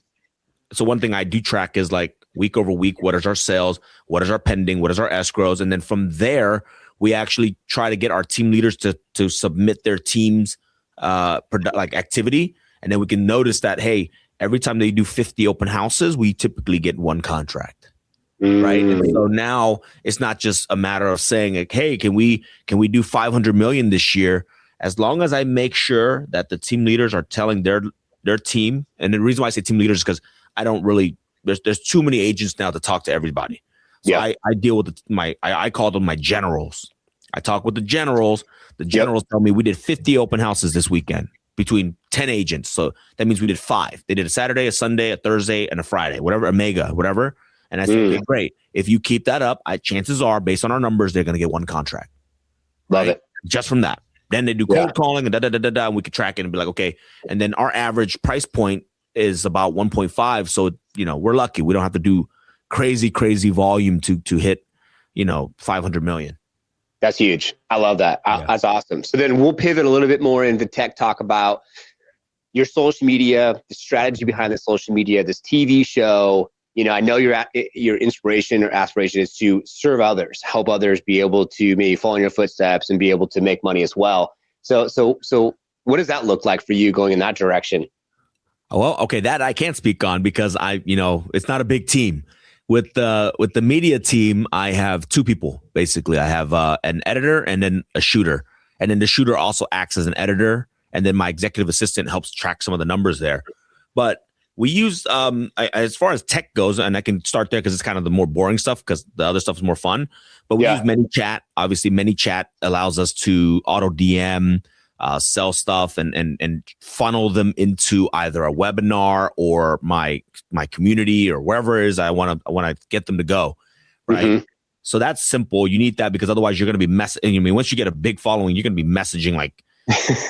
so one thing I do track is like week over week, what is our sales? What is our pending? What is our escrows? And then from there, we actually try to get our team leaders to submit their team's activity. And then we can notice that, hey, every time they do 50 open houses, we typically get 1 contract. Right. And so now it's not just a matter of saying like, hey, can we do 500 million this year? As long as I make sure that the team leaders are telling their team. And the reason why I say team leaders is because I don't really, there's too many agents now to talk to everybody. So I deal with I call them my generals. I talk with the generals. The generals tell me we did 50 open houses this weekend between 10 agents. So that means we did 5. They did a Saturday, a Sunday, a Thursday, and a Friday, whatever, a mega, whatever. And I said, okay, great. If you keep that up, chances are, based on our numbers, they're going to get 1 contract. Love it. Just from that. Then they do cold calling and and we could track it and be like, okay. And then our average price point is about 1.5. So, we're lucky. We don't have to do crazy volume to hit, 500 million. That's huge. I love that. That's awesome. So then we'll pivot a little bit more into tech talk about your social media, the strategy behind the social media, this TV show. I know your inspiration or aspiration is to serve others, help others be able to maybe follow in your footsteps and be able to make money as well. So what does that look like for you going in that direction? Well, okay, that I can't speak on because it's not a big team. With the media team, I have 2 people, basically. I have an editor and then a shooter. And then the shooter also acts as an editor. And then my executive assistant helps track some of the numbers there. But we use, as far as tech goes, and I can start there because it's kind of the more boring stuff because the other stuff is more fun. But we use ManyChat. Obviously, ManyChat allows us to auto DM, sell stuff and funnel them into either a webinar or my community or wherever it is I want to get them to go. Right. Mm-hmm. So that's simple. You need that because otherwise you're going to be messaging. I mean, once you get a big following, you're going to be messaging like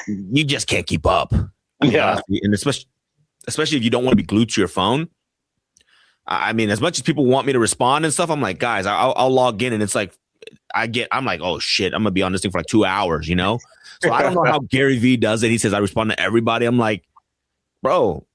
you just can't keep up. Honestly, and especially if you don't want to be glued to your phone. I mean, as much as people want me to respond and stuff, I'm like, guys, I'll log in and it's like, I'm like, oh shit, I'm going to be on this thing for like 2 hours, So I don't know how Gary Vee does it. He says, I respond to everybody. I'm like, bro,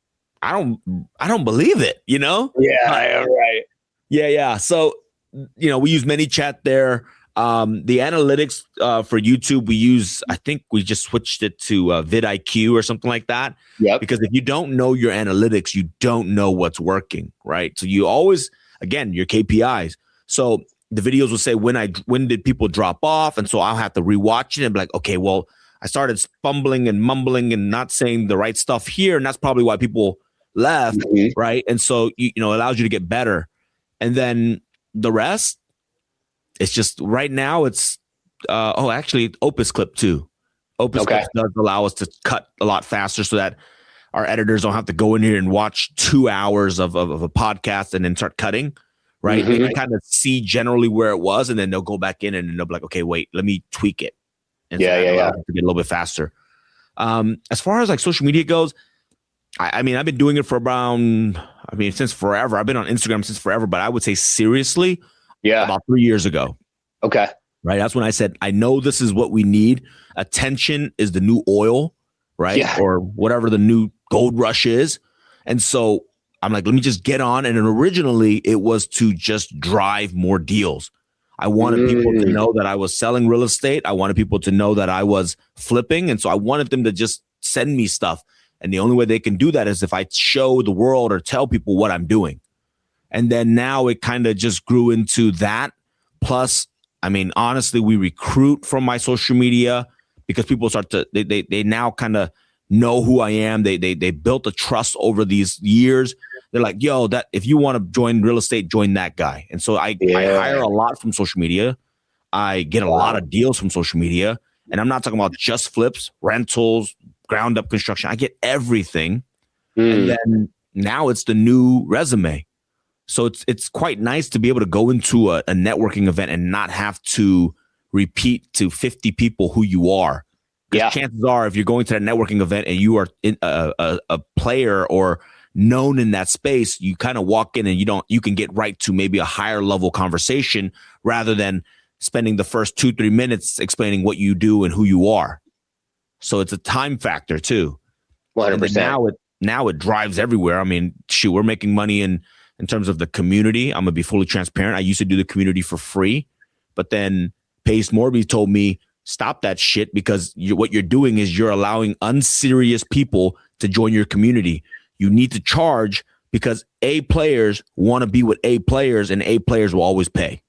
I don't believe it, Yeah, right. Yeah. So, we use ManyChat there. The analytics for YouTube, I think we just switched it to VidIQ or something like that. Yeah. Because if you don't know your analytics, you don't know what's working, right? So you always, again, your KPIs. So the videos will say when did people drop off, and so I'll have to rewatch it and be like, okay, well, I started fumbling and mumbling and not saying the right stuff here, and that's probably why people left, right? And so it allows you to get better, and then the rest. It's just right now it's actually Opus Clip too. Opus Clip does allow us to cut a lot faster so that our editors don't have to go in here and watch 2 hours of a podcast and then start cutting, right? Mm-hmm. They can kind of see generally where it was and then they'll go back in and they'll be like, okay, wait, let me tweak it. And to get a little bit faster. As far as like social media goes, I mean, I've been doing it for since forever. I've been on Instagram since forever, but I would say seriously, about 3 years ago. Okay. Right. That's when I said, I know this is what we need. Attention is the new oil, right? Yeah. Or whatever the new gold rush is. And so I'm like, let me just get on. And then originally it was to just drive more deals. I wanted people to know that I was selling real estate. I wanted people to know that I was flipping. And so I wanted them to just send me stuff. And the only way they can do that is if I show the world or tell people what I'm doing. And then now it kind of just grew into that. Plus, I mean, honestly, we recruit from my social media because people start to, they now kind of know who I am. They built a trust over these years. They're like, yo, that if you want to join real estate, join that guy. And so I hire a lot from social media. I get a lot of deals from social media. And I'm not talking about just flips, rentals, ground up construction. I get everything. And then now it's the new resume. So it's quite nice to be able to go into a networking event and not have to repeat to 50 people who you are. Yeah. chances are, if you're going to that networking event and you are a player or known in that space, you kind of walk in and you can get right to maybe a higher level conversation rather than spending the first 2-3 minutes explaining what you do and who you are. So it's a time factor too. 100%. And now it drives everywhere. I mean, shoot, we're making money in terms of the community. I'm gonna be fully transparent. I used to do the community for free, but then Pace Morby told me, stop that shit, because what you're doing is you're allowing unserious people to join your community. You need to charge, because A players want to be with A players, and A players will always pay.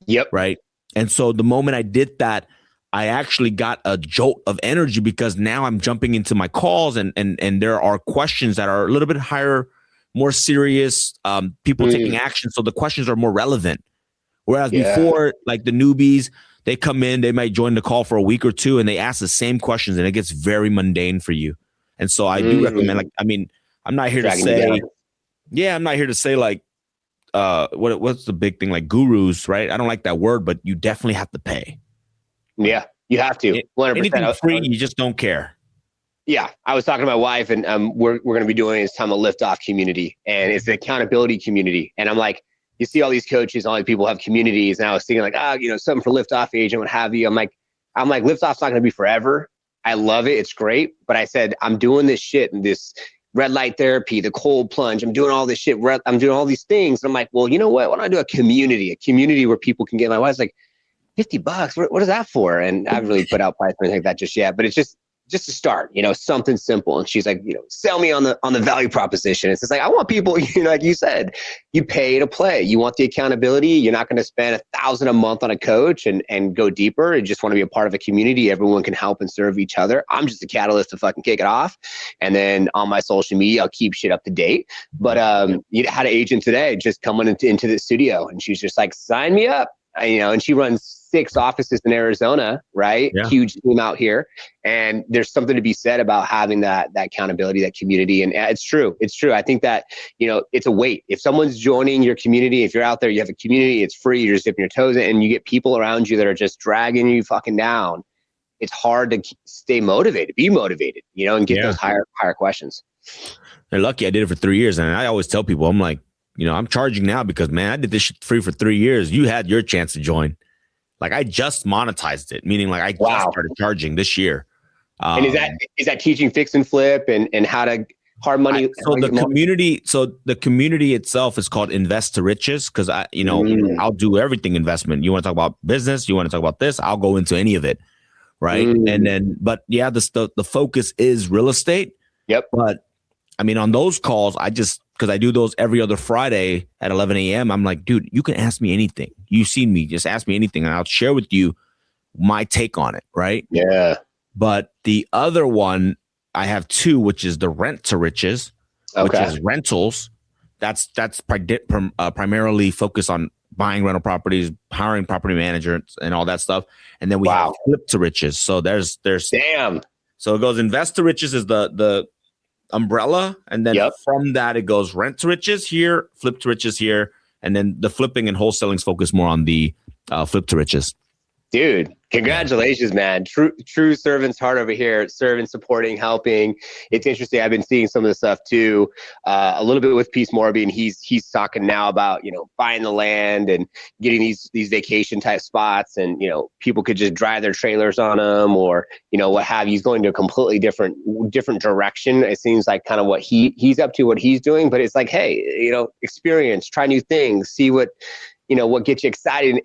Yep. Right. And so the moment I did that, I actually got a jolt of energy, because now I'm jumping into my calls and there are questions that are a little bit higher, more serious, people taking action. So the questions are more relevant. Whereas before, like the newbies, they come in, they might join the call for a week or two and they ask the same questions and it gets very mundane for you. And so I do recommend, like, I mean, I'm not here to say, I'm not here to say like, what's the big thing, like gurus, right? I don't like that word, but you definitely have to pay. Yeah, you have to. 100%. Anything free, you just don't care. Yeah, I was talking to my wife, and we're going to be doing this time a lift off community, and it's the accountability community. And I'm like, you see all these coaches, all these people have communities, and I was thinking like, something for lift off agent, what have you. I'm like, lift off's not going to be forever. I love it, it's great, but I said I'm doing this shit and this red light therapy, the cold plunge. I'm doing all this shit. I'm doing all these things. And I'm like, well, you know what? Why don't I do a community where people can get. My wife's like, $50. What is that for? And I haven't really put out price or anything like that just yet, but it's just to start, something simple. And she's like, sell me on the value proposition. It's just like, I want people, like you said, you pay to play. You want the accountability. You're not going to spend $1,000 a month on a coach and go deeper. You just want to be a part of a community. Everyone can help and serve each other. I'm just a catalyst to fucking kick it off. And then on my social media, I'll keep shit up to date. But you had an agent today just coming into the studio, and she's just like, sign me up. And she runs 6 offices in Arizona, right? Yeah. Huge team out here. And there's something to be said about having that accountability, that community. And it's true. I think that, it's a weight. If someone's joining your community, if you're out there, you have a community, it's free, you're just dipping your toes in, and you get people around you that are just dragging you fucking down, it's hard to stay motivated, be motivated, and get those higher questions. They're lucky I did it for 3 years. And I always tell people, I'm like, I'm charging now because, man, I did this shit free for 3 years. You had your chance to join. Like, I just monetized it, meaning like I just started charging this year. And is that teaching fix and flip and how to hard money? The community itself is called Invest to Riches, because I'll do everything investment. You want to talk about business? You want to talk about this? I'll go into any of it, right? And then, but yeah, the focus is real estate. Yep. But I mean, on those calls, because I do those every other Friday at 11 a.m. I'm like, dude, you can ask me anything. You've seen me, just ask me anything, and I'll share with you my take on it, right? Yeah. But the other one, I have 2, which is the Rent to Riches, which is rentals. That's primarily focused on buying rental properties, hiring property managers, and all that stuff. And then we have Flip to Riches. So there's damn. So it goes Invest to Riches is the umbrella, and then from that it goes Rent to Riches here, Flip to Riches here, and then the flipping and wholesaling's focus more on the Flip to Riches. Dude, congratulations, man. True servant's heart over here, serving, supporting, helping. It's interesting. I've been seeing some of the stuff too, a little bit with Peace Morby, and he's talking now about, buying the land and getting these vacation type spots, and, people could just drive their trailers on them, or, what have you. He's going to a completely different direction. It seems like kind of what he's up to, what he's doing, but it's like, hey, experience, try new things, see what gets you excited,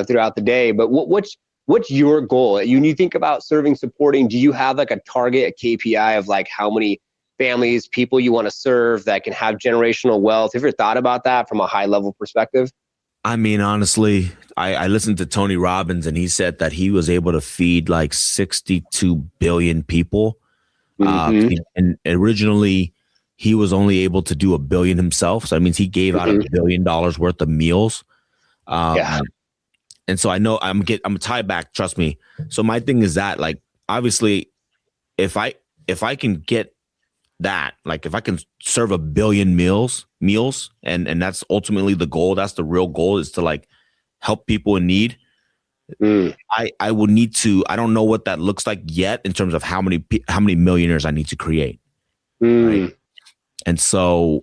throughout the day. But what's your goal? When you think about serving, supporting, do you have like a target, a KPI of like how many families, people you want to serve that can have generational wealth? Have you ever thought about that from a high level perspective? I mean, honestly, I listened to Tony Robbins, and he said that he was able to feed like 62 billion people. And originally he was only able to do 1 billion himself. So that means he gave out $1 billion worth of meals. And so I know I'm gonna tie back, trust me. So my thing is that, like, obviously if I can get that, like if I can serve 1 billion meals, and that's ultimately the goal, that's the real goal, is to like help people in need. I will need to, I don't know what that looks like yet in terms of how many millionaires I need to create. Right. And so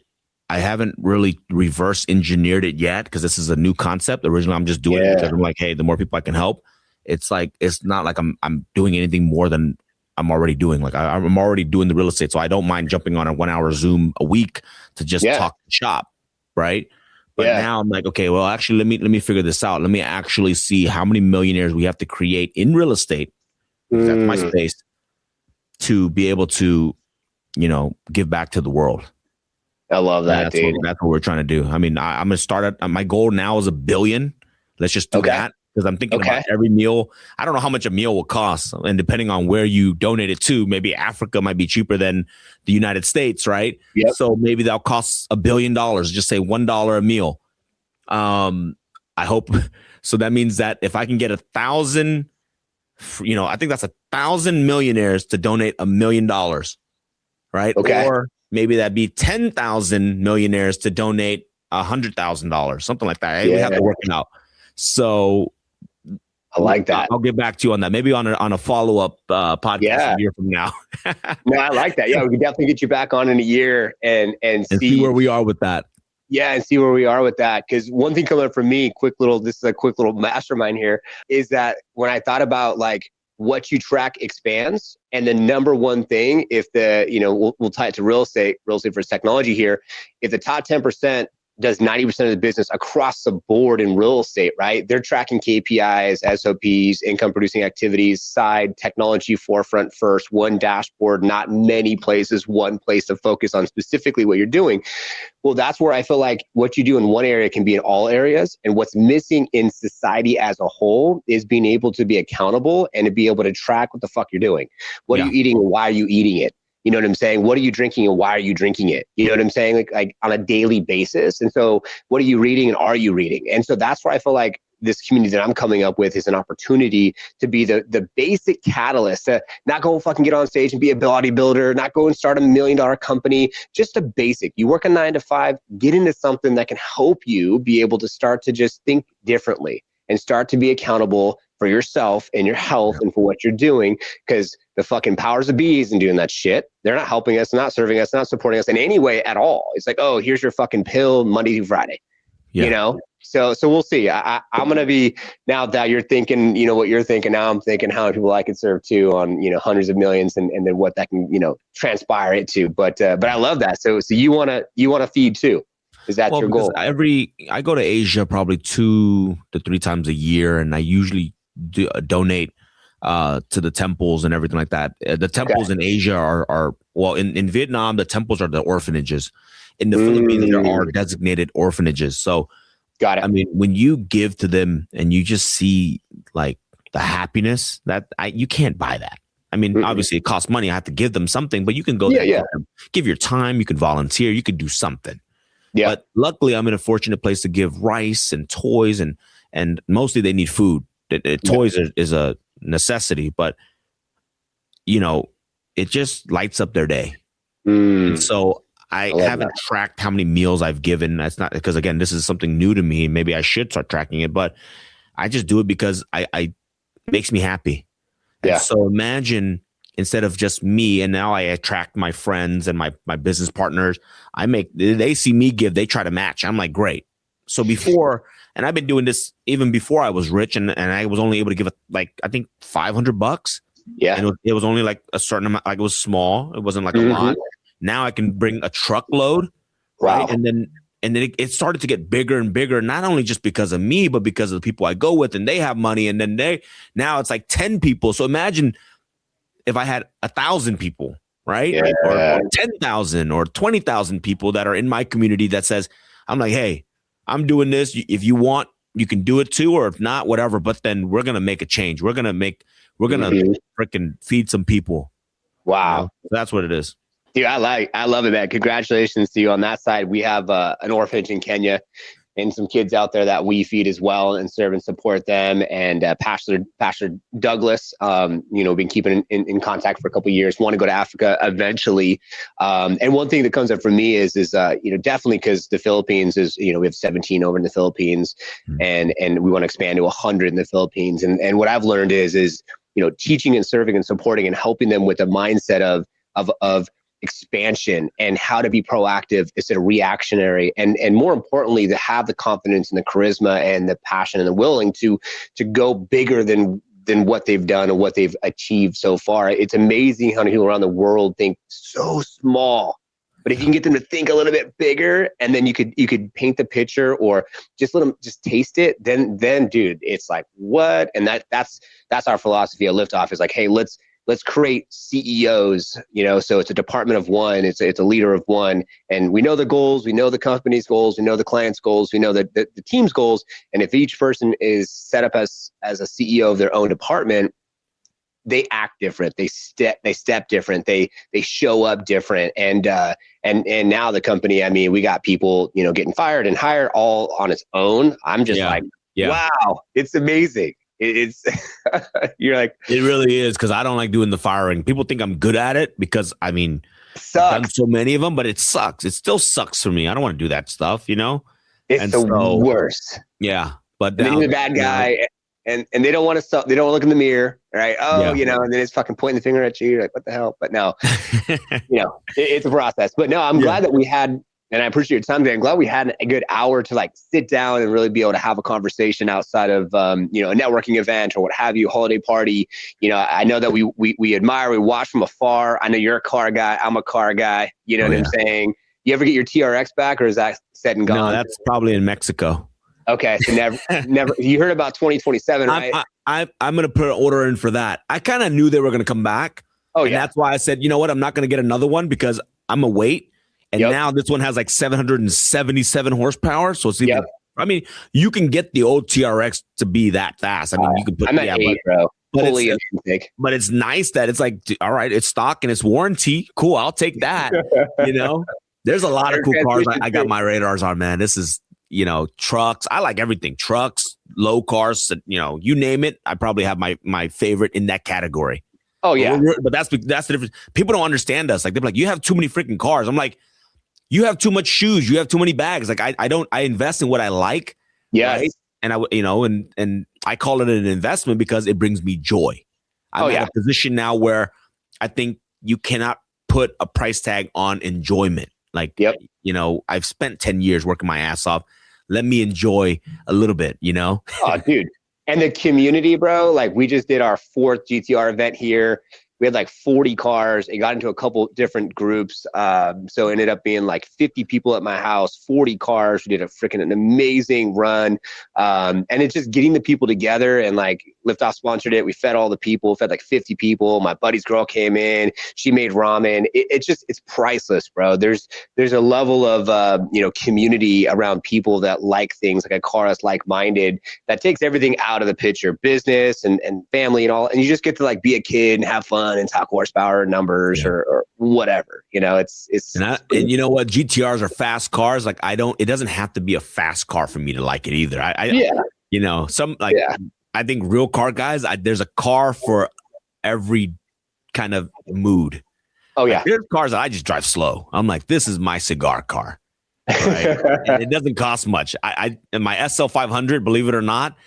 I haven't really reverse engineered it yet because this is a new concept. Originally, I'm just doing it because I'm like, hey, the more people I can help, it's like, it's not like I'm doing anything more than I'm already doing. Like I'm already doing the real estate. So I don't mind jumping on a 1 hour Zoom a week to just talk shop. Right. But now I'm like, okay, well, actually, let me figure this out. Let me actually see how many millionaires we have to create in real estate. That's my space to be able to, give back to the world. I love that, dude. That's what we're trying to do. I mean, I'm going to start at my goal now is $1 billion. Let's just do that. Because I'm thinking about every meal. I don't know how much a meal will cost. And depending on where you donate it to, maybe Africa might be cheaper than the United States, right? Yep. So maybe that'll cost $1 billion, just say $1 a meal. I hope. So that means that if I can get 1,000, I think that's 1,000 millionaires to donate $1 million, right? Okay. Or maybe that'd be 10,000 millionaires to donate $100,000, something like that. We have to work it out. So I like that. I'll get back to you on that. Maybe on a follow-up podcast a year from now. No, I like that. Yeah, we can definitely get you back on in a year and see where we are with that. Yeah, and see where we are with that. Because one thing coming up for me, this is a quick little mastermind here, is that when I thought about like what you track expands, and the number one thing, if we'll tie it to real estate versus technology here, if the top 10% does 90% of the business across the board in real estate, right? They're tracking KPIs, SOPs, income producing activities, side, technology, forefront first, one dashboard, not many places, one place to focus on specifically what you're doing. Well, that's where I feel like what you do in one area can be in all areas. And what's missing in society as a whole is being able to be accountable and to be able to track what the fuck you're doing. What are you eating and why are you eating it? You know what I'm saying? What are you drinking and why are you drinking it? You know what I'm saying? Like on a daily basis. And so what are you reading and are you reading? And so that's where I feel like this community that I'm coming up with is an opportunity to be the basic catalyst, to not go fucking get on stage and be a bodybuilder, not go and start $1 million company, just a basic. You work a 9 to 5, get into something that can help you be able to start to just think differently and start to be accountable for yourself and your health and for what you're doing, because the fucking powers of be isn't doing that shit. They're not helping us, not serving us, not supporting us in any way at all. It's like, oh, here's your fucking pill Monday through Friday, So we'll see. I'm going to be, now that you're thinking, what you're thinking, now I'm thinking how many people I could serve to on, hundreds of millions and then what that can, transpire it to. But I love that. So you want to feed too. Is that your goal? I go to Asia probably 2 to 3 times a year, and I usually donate to the temples and everything like that. The temples in Asia are in Vietnam, the temples are the orphanages. In the Philippines, there are designated orphanages. So, got it. I mean, when you give to them and you just see like the happiness you can't buy that. I mean, obviously it costs money. I have to give them something, but you can go there, give your time, you can volunteer, you can do something. Yeah. But luckily, I'm in a fortunate place to give rice and toys, and mostly they need food. Toys is a necessity, but it just lights up their day. And so I haven't tracked how many meals I've given. That's not because, again, this is something new to me. Maybe I should start tracking it, but I just do it because it makes me happy. Yeah. And so imagine, instead of just me, and now I attract my friends and my business partners, they see me give, they try to match. I'm like, great. So before, and I've been doing this even before I was rich, and I was only able to give I think $500. Yeah. And it was only like a certain amount, like it was small. It wasn't like a lot. Now I can bring a truckload. Wow. Right. And then it started to get bigger and bigger, not only just because of me, but because of the people I go with, and they have money. And then now it's like 10 people. So imagine if I had 1,000 people, right? Yeah. Or 10,000 or 20,000 people that are in my community that says, I'm like, hey, I'm doing this. If you want, you can do it too, or if not, whatever. But then we're going to make a change. We're going to freaking feed some people. Wow. That's what it is. Dude, I love it, man. Congratulations to you on that side. We have an orphanage in Kenya. and some kids out there that we feed as well and serve and support them. And Pastor Douglas, been keeping in contact for a couple of years, want to go to Africa eventually. And one thing that comes up for me is definitely because the Philippines is, we have 17 over in the Philippines, and we want to expand to 100 in the Philippines. And what I've learned is teaching and serving and supporting and helping them with a mindset of expansion and how to be proactive instead of reactionary, and more importantly, to have the confidence and the charisma and the passion and the willing to go bigger than what they've done or what they've achieved so far. It's amazing how many people around the world think so small, but if you can get them to think a little bit bigger, and then you could paint the picture or just let them just taste it, then dude, it's like, what? And that's our philosophy at Liftoff, is like, hey, let's create CEOs, so it's a department of one, it's a leader of one, and we know the goals, we know the company's goals, we know the client's goals, we know the team's goals. And if each person is set up as a CEO of their own department, they act different, they step different, they show up different. And now the company, we got people, getting fired and hired all on its own. I'm just wow, it's amazing. It's you're like, it really is, because I don't like doing the firing. People think I'm good at it because I've done so many of them, but it sucks. It still sucks for me. I don't want to do that stuff, It's the worst. Yeah, but then you're the bad guy, and they don't want to they don't look in the mirror, right? And then it's fucking pointing the finger at you. You're like, what the hell? But no, it's a process. But no, I'm glad that we had. And I appreciate your time today. I'm glad we had a good hour to sit down and really be able to have a conversation outside of, a networking event or what have you, holiday party. I know that we admire, we watch from afar. I know you're a car guy. I'm a car guy. You know what I'm saying? You ever get your TRX back, or is that said and gone? No, that's probably in Mexico. Okay. So never, you heard about 2027, right? I'm going to put an order in for that. I kind of knew they were going to come back. Oh, yeah. That's why I said, you know what? I'm not going to get another one because I'm going to wait. And now this one has 777 horsepower. So it's even, you can get the old TRX to be that fast. You can put, I'm at 8, bro. But it's nice that it's all right, it's stock and it's warranty. Cool. I'll take that. There's a lot of cool cars. I got my radars on, man. This is, trucks. I like everything. Trucks, low cars, you name it. I probably have my favorite in that category. Oh yeah. But that's the difference. People don't understand us. They're like, you have too many freaking cars. I'm like, you have too much shoes. You have too many bags. I invest in what I like. Yes. Right? And and I call it an investment because it brings me joy. I'm at a position now where I think you cannot put a price tag on enjoyment. I've spent 10 years working my ass off. Let me enjoy a little bit, Oh, dude. And the community, bro, we just did our 4th GTR event here. We had 40 cars. It got into a couple different groups. So it ended up being 50 people at my house, 40 cars. We did an amazing run. And it's just getting the people together, and Liftoff sponsored it. We fed all the people, fed 50 people. My buddy's girl came in. She made ramen. It's priceless, bro. There's a level of, community around people that like things, like a car that's like-minded, that takes everything out of the picture, business and family and all. And you just get to be a kid and have fun and talk horsepower numbers or whatever, it's and you know what, GTRs are fast cars. It doesn't have to be a fast car for me to like it either. I think real car guys, there's a car for every kind of mood. Oh yeah. There's cars that I just drive slow. I'm like, this is my cigar car. Right? And it doesn't cost much. In my SL 500, believe it or not,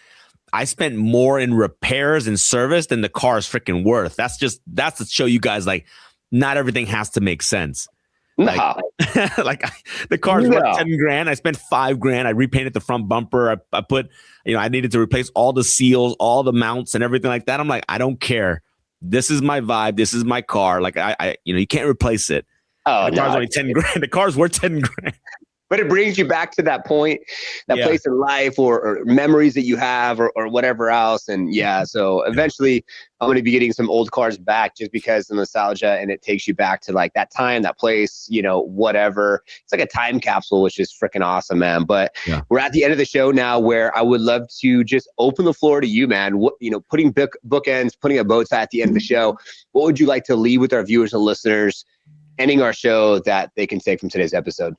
I spent more in repairs and service than the car is freaking worth. That's to show you guys not everything has to make sense. No. The car's worth 10 grand. I spent $5,000. I repainted the front bumper. I put, I needed to replace all the seals, all the mounts and everything like that. I'm like, I don't care. This is my vibe. This is my car. You can't replace it. Oh, the car's only 10 grand. The car's worth 10 grand. But it brings you back to that point, that place in life or memories that you have or whatever else. And so eventually I'm going to be getting some old cars back just because of nostalgia, and it takes you back to that time, that place, whatever. It's like a time capsule, which is freaking awesome, man. But we're at the end of the show now, where I would love to just open the floor to you, man. What, putting bookends, putting a bow tie at the end of the show. What would you like to leave with our viewers and listeners, ending our show, that they can take from today's episode?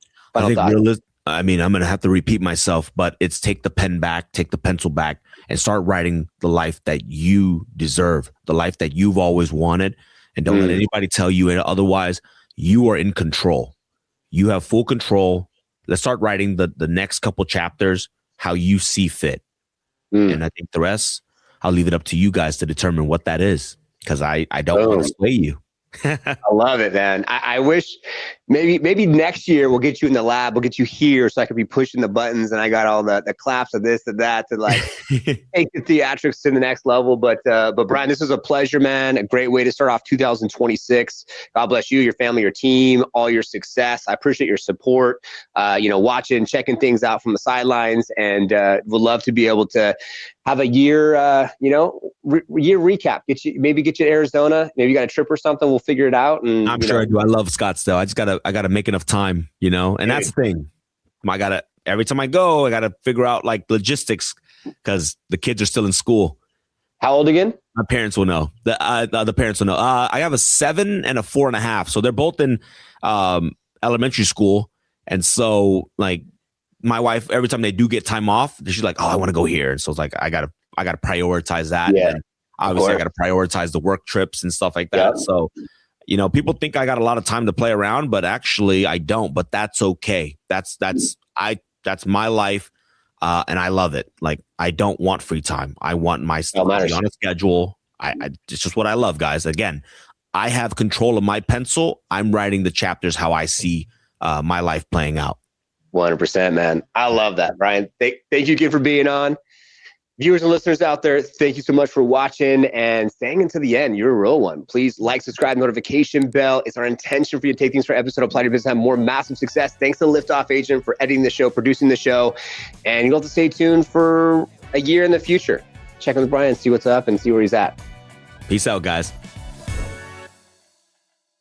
I mean, I'm going to have to repeat myself, but it's take the pen back, take the pencil back, and start writing the life that you deserve, the life that you've always wanted. And don't let anybody tell you otherwise. You are in control. You have full control. Let's start writing the next couple chapters how you see fit. And I think the rest, I'll leave it up to you guys to determine what that is, because I don't want to sway you. I love it, man. I wish maybe next year we'll get you in the lab. We'll get you here so I could be pushing the buttons and I got all the claps of this and that to like take the theatrics to the next level. But Brian, this was a pleasure, man. A great way to start off 2026. God bless you, your family, your team, all your success. I appreciate your support, watching, checking things out from the sidelines, and would love to be able to have a year, year recap. Get you to Arizona. Maybe you got a trip or something. We'll figure it out. And I'm sure I do. I love Scottsdale. I gotta make enough time, and that's the thing. Every time I go, I gotta figure out like logistics because the kids are still in school. How old again? My parents will know. The parents will know. I have a 7 and a 4.5. So they're both in elementary school. And so like my wife, every time they do get time off, she's like, oh, I want to go here. And so it's like, I gotta prioritize that. Yeah. And obviously I gotta prioritize the work trips and stuff like that. Yep. So, people think I got a lot of time to play around, but actually I don't, but that's okay. That's my life. And I love it. Like, I don't want free time. I want my stuff to be on a schedule. It's just what I love, guys. Again, I have control of my pencil. I'm writing the chapters how I see my life playing out. 100%, man. I love that, Brian. Thank you again for being on. Viewers and listeners out there, thank you so much for watching and staying until the end. You're a real one. Please like, subscribe, notification bell. It's our intention for you to take things for episode, apply to your business, have more massive success. Thanks to Liftoff Agent for editing the show, producing the show. And you'll have to stay tuned for a year in the future. Check in with Brian, see what's up and see where he's at. Peace out, guys.